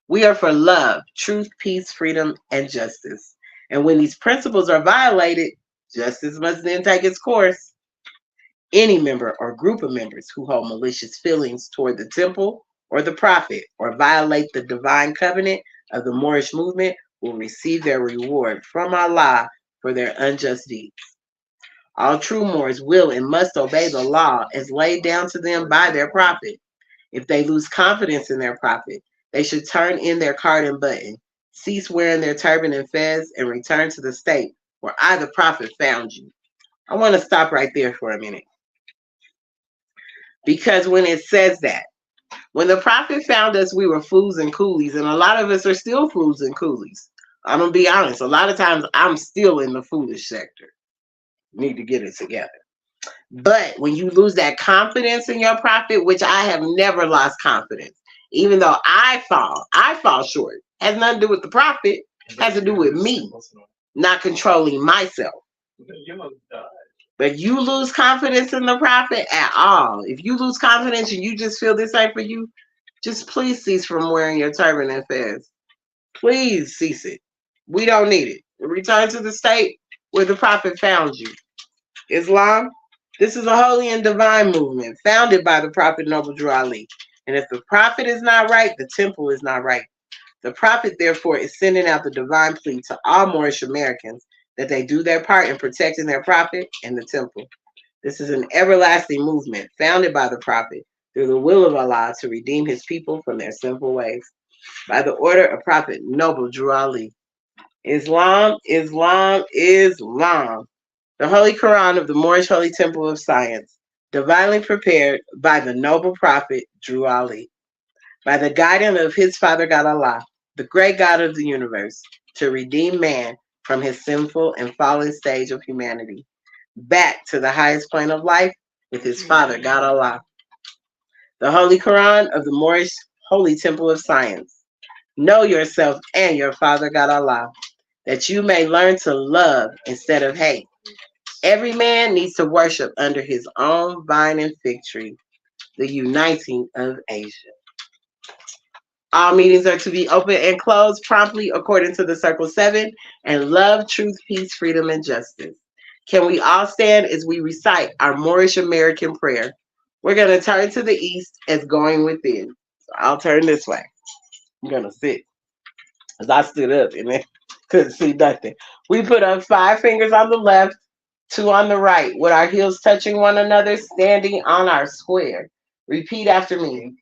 S1: We are for love, truth, peace, freedom, and justice. And when these principles are violated, justice must then take its course. Any member or group of members who hold malicious feelings toward the temple or the prophet or violate the divine covenant of the Moorish movement will receive their reward from Allah for their unjust deeds. All true Moors will and must obey the law as laid down to them by their prophet. If they lose confidence in their prophet, they should turn in their card and button, cease wearing their turban and fez, and return to the state where I, the prophet, found you. I want to stop right there for a minute. Because when it says that, when the prophet found us, we were fools and coolies, and a lot of us are still fools and coolies. I'm going to be honest. A lot of times I'm still in the foolish sector. Need to get it together. But when you lose that confidence in your prophet, which I have never lost confidence, even though I fall short. Has nothing to do with the prophet. Has to do with me not controlling myself. But you lose confidence in the prophet at all. If you lose confidence and you just feel this ain't for you, just please cease from wearing your turban and fez. Please cease it. We don't need it. Return to the state where the prophet found you. Islam, this is a holy and divine movement founded by the Prophet Noble Drew Ali. And if the prophet is not right, the temple is not right. The prophet, therefore, is sending out the divine plea to all Moorish Americans that they do their part in protecting their prophet and the temple. This is an everlasting movement founded by the prophet through the will of Allah to redeem his people from their sinful ways. By the order of Prophet Noble Drew Ali. Islam, Islam, Islam. The Holy Quran of the Moorish Holy Temple of Science, divinely prepared by the noble prophet Drew Ali, by the guidance of his Father God Allah, the great God of the universe, to redeem man from his sinful and fallen stage of humanity, back to the highest plane of life with his Father God Allah. The Holy Quran of the Moorish Holy Temple of Science. Know yourself and your Father God Allah, that you may learn to love instead of hate. Every man needs to worship under his own vine and fig tree, the uniting of Asia. All meetings are to be open and closed promptly according to the Circle 7 and love, truth, peace, freedom, and justice. Can we all stand as we recite our Moorish American prayer? We're going to turn to the east as going within. So I'll turn this way. I'm going to sit as I stood up and then couldn't see nothing. We put up 5 fingers on the left, 2 on the right, with our heels touching one another, standing on our square. Repeat after me.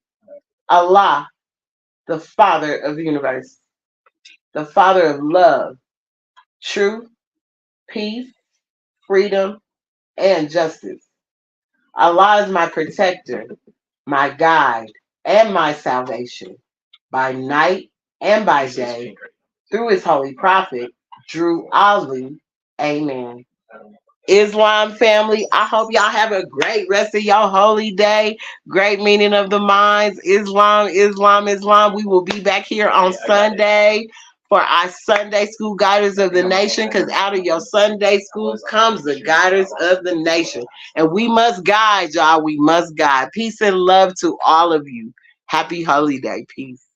S1: Allah, the Father of the universe, the Father of love, truth, peace, freedom, and justice. Allah is my protector, my guide, and my salvation, by night and by day, through his holy prophet, Drew Ali. Amen. Islam family, I hope y'all have a great rest of your holy day. Great meeting of the minds. Islam, Islam, Islam. We will be back here on Sunday for our Sunday School Guiders of the Nation, because out of your Sunday schools comes the Guiders of the Nation. And we must guide, y'all. We must guide. Peace and love to all of you. Happy holiday. Peace.